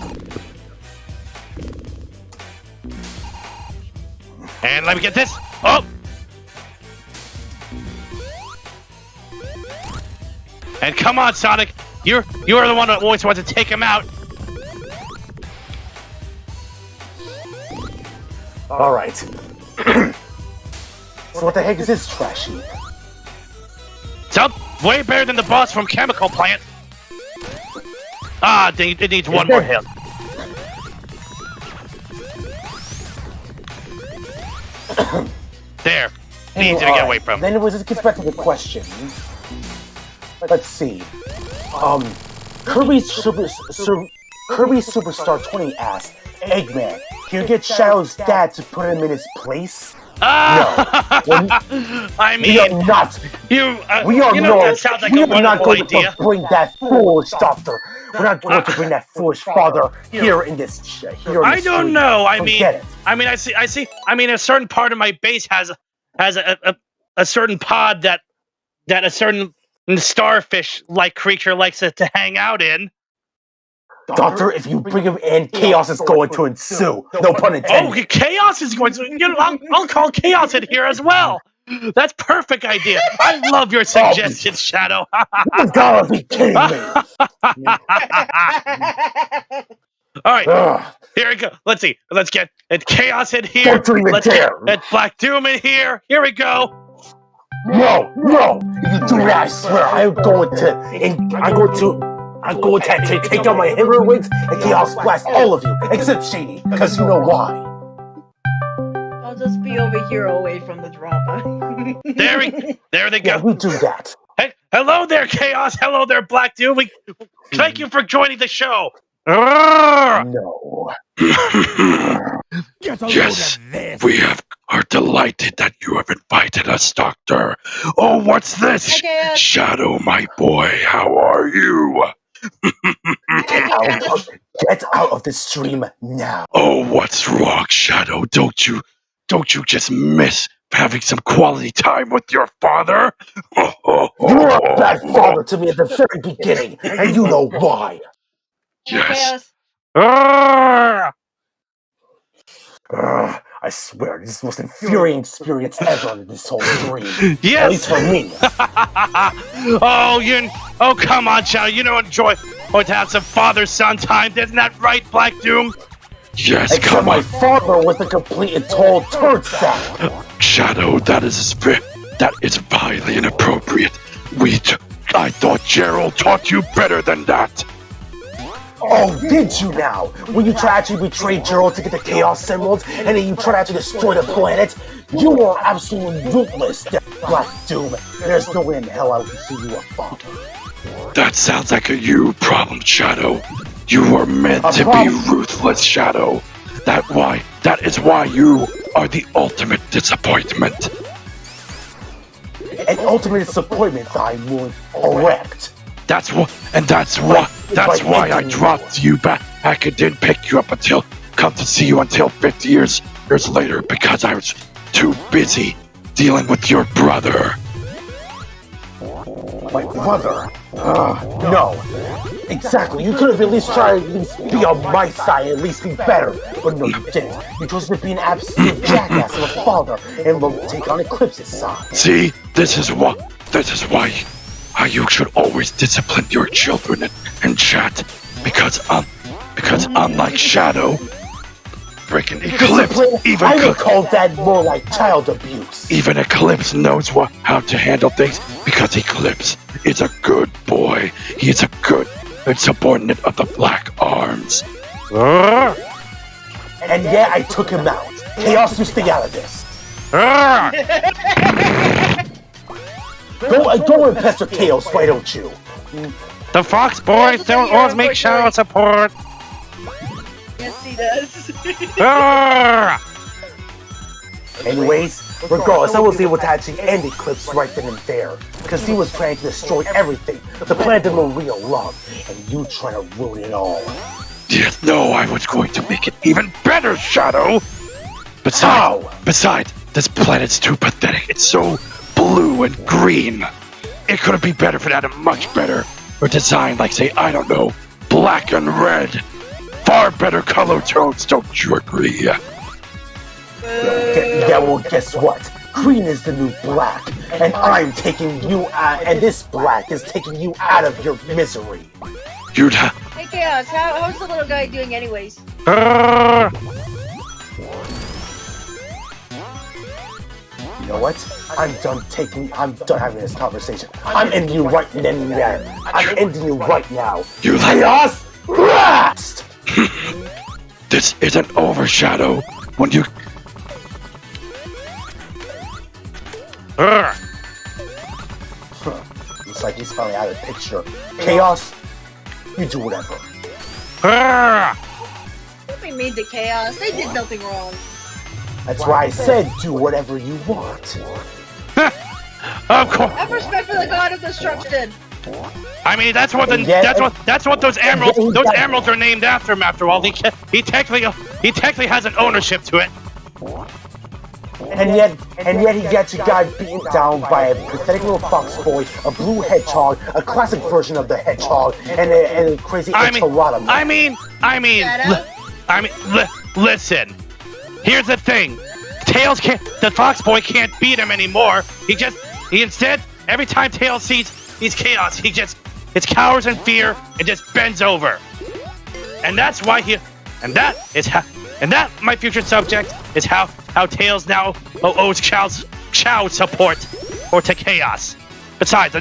And let me get this. Oh. And come on, Sonic. You're the one that always wants to take him out. All right. So what the heck is this trash heap? Sounds way better than the boss from Chemical Plant. Ah, it needs one more hit. There. Easy to get away from. Then let's get back to the question. Let's see. Kirby Superstar 20 asked, Eggman, can you get Shadow's dad to put him in his place? Ah! No. I mean, We are not. that sounds like a wonderful idea. To bring that foolish doctor. We're not going to bring that foolish father here in this. I don't know. I Forget mean, I see. I mean, a certain part of my base has a certain pod that a certain starfish-like creature likes to hang out in. Doctor, if you bring him in, chaos is going to ensue. No pun intended. Oh, chaos is going to. I'll call chaos in here as well. That's perfect idea. I love your suggestion, Shadow. You gotta be kidding me. All right, here we go. Let's see. Let's get chaos in here. Don't dream it Let's there. get Black Doom in here. Here we go. No. If you do that, I swear, I'm going to take out my hammer wings and chaos blast all of you, except Shady, because you know why. I'll just be over here away from the drama. There they go. Yeah, we do that. Hey, hello there, Chaos. Hello there, Black Doom. Thank you for joining the show. No. Yes, we are delighted that you have invited us, Doctor. Oh, what's this? Okay, Shadow, my boy, how are you? Get out of the stream now. Oh, what's wrong, Shadow? Don't you just miss having some quality time with your father? You were a bad father to me at the very beginning, and you know why. Yes. Urgh! I swear, this is the most infuriating experience ever in this whole stream. Yes! At least for me. Oh, come on, Shadow. You know, enjoy to have some father-son time. Isn't that right, Black Doom? Yes, Except come my on. father was a complete and total turd sack. Shadow, that is highly inappropriate. I thought Gerald taught you better than that. Oh, did you now? When you try to actually betray Gerald to get the Chaos Emeralds, and then you try to actually destroy the planet, you are absolutely ruthless, Black Doom. There's no way in hell I would consider you a father. That sounds like a you problem, Shadow. You were meant to be ruthless, Shadow. That is why you are the ultimate disappointment. An ultimate disappointment, I would erect. That's why I dropped you back and didn't pick you up until 50 years later because I was too busy dealing with your brother. My brother? No. Exactly. You could have at least tried to at least be on my side, at least be better. But no, you didn't. You chose to be an absolute jackass of a father and take on Eclipse's side. See, this is why you should always discipline your children and chat because unlike Shadow, freaking Eclipse, I would call that more like child abuse. Even Eclipse knows how to handle things because Eclipse is a good boy. He is a good subordinate of the Black Arms. And yeah, I took him out. Chaos, you stay out of this. Go and pester Chaos, why don't you? The Fox Boys don't always make Shadow support. Yes, he does. Anyways, regardless, I was able to actually end Eclipse right then and there. Because he was trying to destroy everything. The planet of real love. And you trying to ruin it all. Yes, no, I was going to make it even better, Shadow! Besides, this planet's too pathetic. It's so blue and green. It couldn't be better for that and much better. Or designed like, say, I don't know, black and red. Far better color tones, don't you agree? Yeah, well, guess what? Green is the new black, and I'm taking you out, and this black is taking you out of your misery. Hey, Chaos, how's the little guy doing anyways? You know what? I'm done having this conversation. I'm ending you right then and there. I'm ending you right now. Chaos Blast! This isn't over, Shadow. When you... Looks like he's finally out of the picture. Chaos, you do whatever. Don't be mean to Chaos. They did nothing wrong. That's why I said do whatever you want. Of course. Have respect for the god of destruction. I mean, that's what those emeralds are named after him. After all, he technically has an ownership to it. And yet he gets you guys beaten down by a pathetic little fox boy, a blue hedgehog, a classic version of the hedgehog, and a crazy enchilada. Listen. Here's the thing. The fox boy can't beat him anymore. He instead, every time Tails sees Chaos, it's cowers in fear and just bends over. And that's why my future subject is how Tails now owes Chow support or to Chaos. Besides,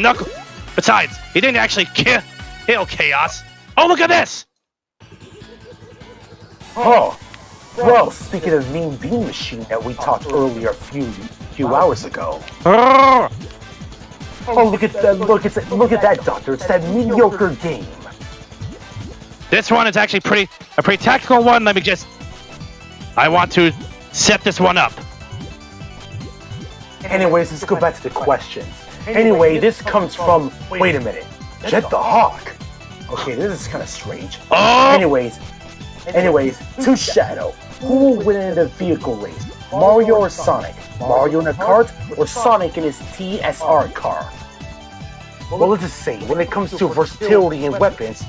he didn't actually kill Chaos. Oh, look at this! Oh, well, speaking of Mean Bean Machine that we talked earlier a few hours ago. Oh, look at that, Doctor. It's that mediocre game. This one is actually a pretty tactical one. I want to set this one up. Anyways, let's go back to the questions. Anyway, this comes from, wait a minute, Jet the Hawk. Okay, this is kind of strange. Oh! Anyways, to Shadow, who will win in the vehicle race? Mario or Sonic? Mario in a cart or Sonic in his TSR car? Well, let's just say, when it comes to versatility and weapons,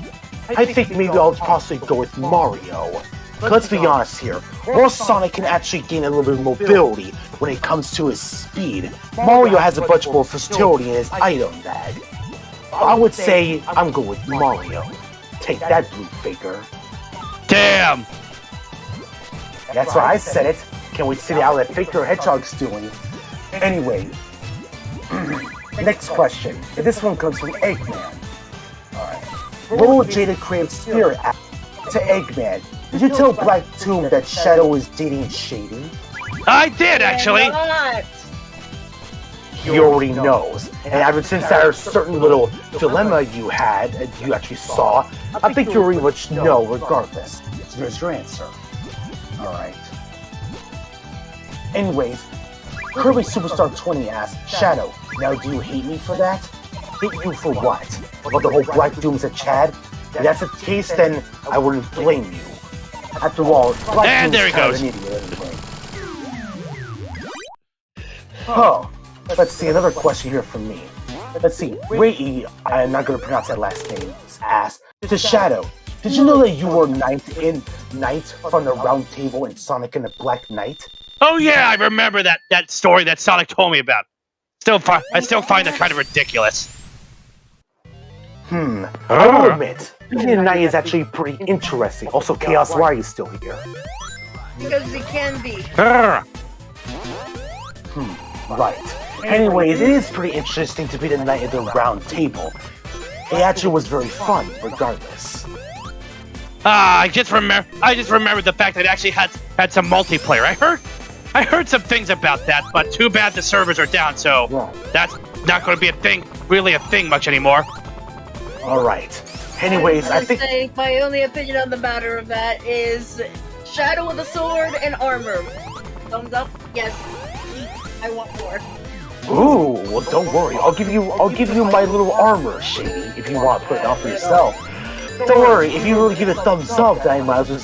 I think maybe I'll possibly go with Mario. Let's be honest here, while Sonic can actually gain a little bit of mobility when it comes to his speed, Mario has a bunch more versatility in his item bag. I would say I'm going with Mario. Take that, Blue Faker. Damn! That's why I said it. Can't wait to see how that Faker Hedgehog's doing. Anyway, next question. And this one comes from Eggman. Alright. Roll Jada Crave's spirit to Eggman. Did you tell Black Tomb that Shadow is dating Shady? I did, actually! He already knows. And ever since that certain little dilemma you had, and you actually saw, I think you already much know regardless. So there's your answer. Alright. Anyways, Kirby Superstar 20 asks, Shadow, now do you hate me for that? Hate you for what? About the whole Black Doom's a Chad? If that's the case, then I wouldn't blame you. After all, Black And there he Doom's goes. kind of an idiot anyway. Oh, let's see, another question here from me. Let's see, Ray, I'm not going to pronounce that last name, asks, to Shadow, did you know that you were ninth from the round table in Sonic and the Black Knight? Oh yeah, I remember that story that Sonic told me about. I still find it kind of ridiculous. I will admit, being a knight is actually pretty interesting. Also, Chaos, why are you still here? Because he can be. Right. Anyways, it is pretty interesting to be the knight at the round table. It actually was very fun, regardless. I just remembered the fact that it actually had some multiplayer. I heard some things about that, but too bad the servers are down, so that's not going to be really a thing much anymore. Alright. Anyways, I think... My only opinion on the matter of that is Shadow with a sword and armor. Thumbs up? Yes. I want more. Ooh, well don't worry. I'll give you my little armor, Shady, if you want to put it on for yourself. Don't worry, if you really give a thumbs up, then I might as well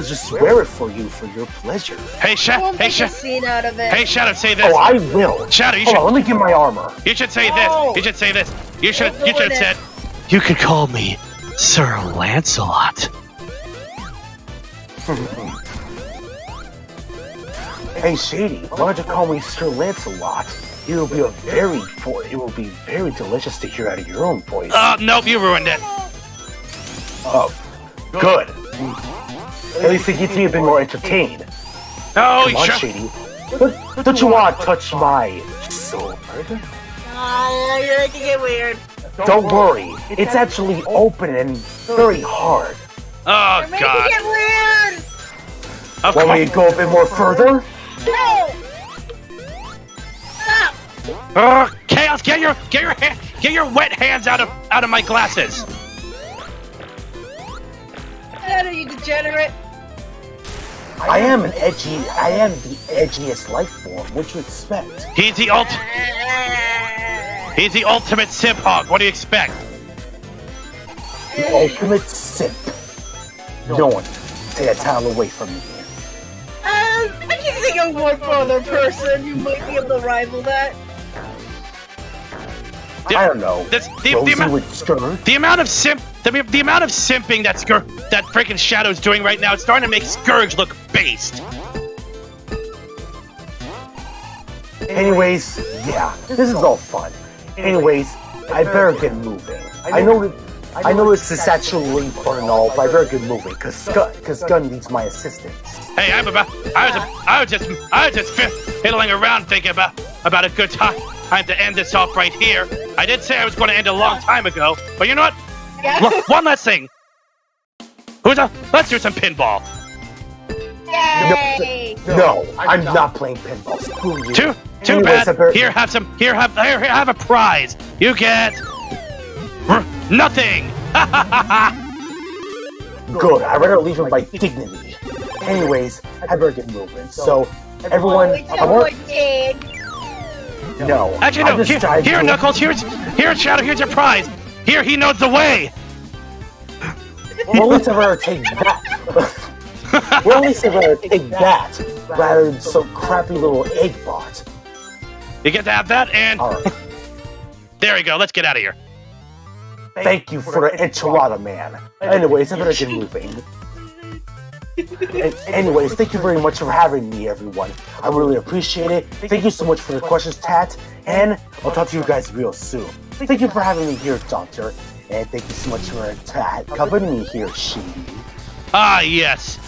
just swear it for you for your pleasure. Hey Shadow, Hey, Shadow, say this. Oh, I will. Shadow, you Hold should. on, let me get my armor. You should say this. You should say this. You should have said. You could call me Sir Lancelot. Hey Shady, why don't you call me Sir Lancelot? It will be very delicious to hear out of your own voice. Nope, you ruined it. Oh, good. At least it gets me a bit more entertained. Oh, Come on, Shady. Don't you want to touch my sword? Oh, you're making it weird. Don't worry, it's actually open and very hard. Oh You're making God. it weird. Of Want me to course. go a bit more further? No. Stop. Chaos, get your wet hands out of my glasses. Shadow, you degenerate. I am the edgiest life form. What you expect? He's the ultimate simp hog. What do you expect? The ultimate simp. No one take that title away from me. I can think of one other person who might be able to rival that. I don't know. Rosie with skirt? The amount of simping that freaking Shadow's doing right now, it's starting to make Scourge look based. Anyways, yeah, this is all fun. Anyways, I better get moving. I know this is actually fun and all, but I better get moving because Gun needs my assistance. Hey, I was just fiddling around thinking about a good time to end this off right here. I did say I was going to end a long time ago, but you know what? One last thing. Let's do some pinball. Yay! No, I'm not playing pinball. Screw you. Too Anyways, bad. Here, have a prize. You get nothing. Good. I'd rather leave him by dignity. Anyways, I better get moving. So, everyone, No. Actually, no. Here, Knuckles. Here, Shadow. Here's your prize. Here, he knows the way. Well, at least I'd rather take that. Well, at least I'd rather take that rather than some crappy little egg bot. You get to have that, and Alright. there we go. Let's get out of here. Thank you for the enchilada, man. Anyways, I better get moving. Anyways, thank you very much for having me, everyone. I really appreciate it. Thank you so much for the questions, Tat, and I'll talk to you guys real soon. Thank you for having me here, Doctor, and thank you so much for covering me here, Shady. Ah, yes.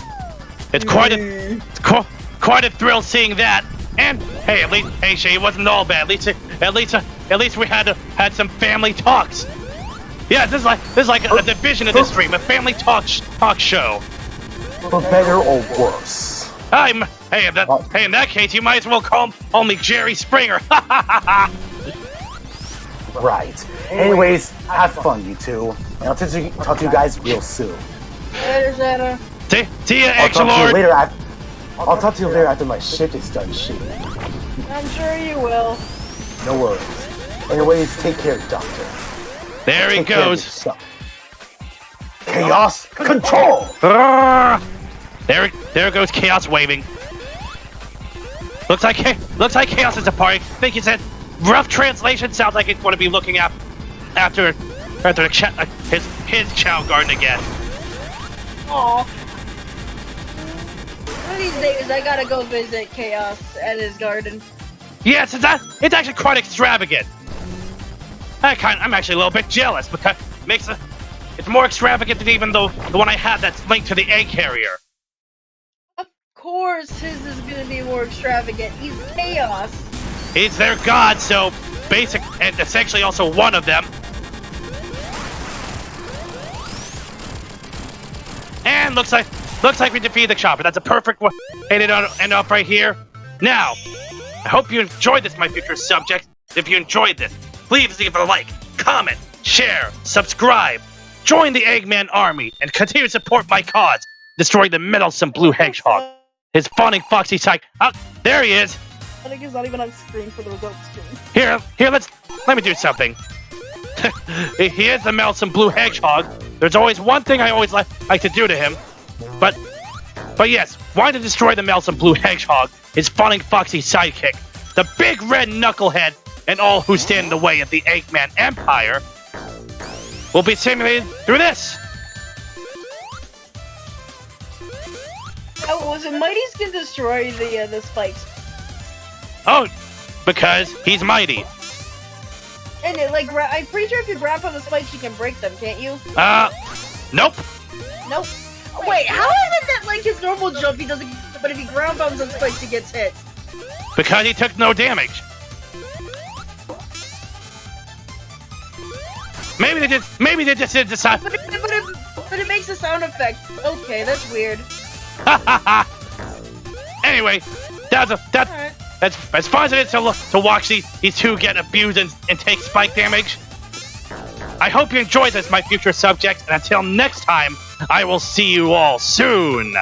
It's quite a thrill seeing that. And hey, at least Shady, it wasn't all bad. At least we had some family talks. Yeah, this is like a division of this stream, a family talk show. For better or worse. Hey, in that case, you might as well call me Jerry Springer. Right. Anyways, have fun, you two. And I'll talk to you guys real soon. Later, Santa. See ya, X-Lord. I'll talk to you later after my shit is done shooting. I'm sure you will. No worries. Anyways, take care, Doctor. There he goes. Chaos control! There goes Chaos waving. Looks like Chaos is departing. I think he said rough translation sounds like it's going to be looking after his Chow Garden again. Aw. One of these days I gotta go visit Chaos at his garden. Yes, it's actually quite extravagant. I'm actually a little bit jealous because it's more extravagant than even the one I had that's linked to the egg carrier. Of course his is gonna be more extravagant. He's Chaos. He's their god, so basic and essentially also one of them. And looks like we defeated the chopper. That's a perfect way to end off right here. Now, I hope you enjoyed this, my future subjects. If you enjoyed this, please leave a like, comment, share, subscribe, join the Eggman army, and continue to support my cause, destroying the meddlesome blue hedgehog. His fawning foxy side. Oh, there he is. I think he's not even on screen for the results screen. Here, let me do something. He is the meddlesome blue hedgehog. There's always one thing I always like to do to him. But yes, why to destroy the meddlesome blue hedgehog, his fawning foxy sidekick, the big red knucklehead, and all who stand in the way of the Eggman Empire will be simulated through this. Oh, was it Mighty's can destroy the spikes? Oh, because he's mighty. And I'm pretty sure if you grab on the spikes, you can break them, can't you? Nope. Nope. Wait, how is it that like his normal jump he doesn't, but if he ground bounds on spikes, he gets hit? Because he took no damage. Maybe they just did decide. But it makes a sound effect. Okay, that's weird. Anyway, that's as fun as it is to watch these two get abused and take spike damage. I hope you enjoyed this, my future subjects, and until next time, I will see you all soon.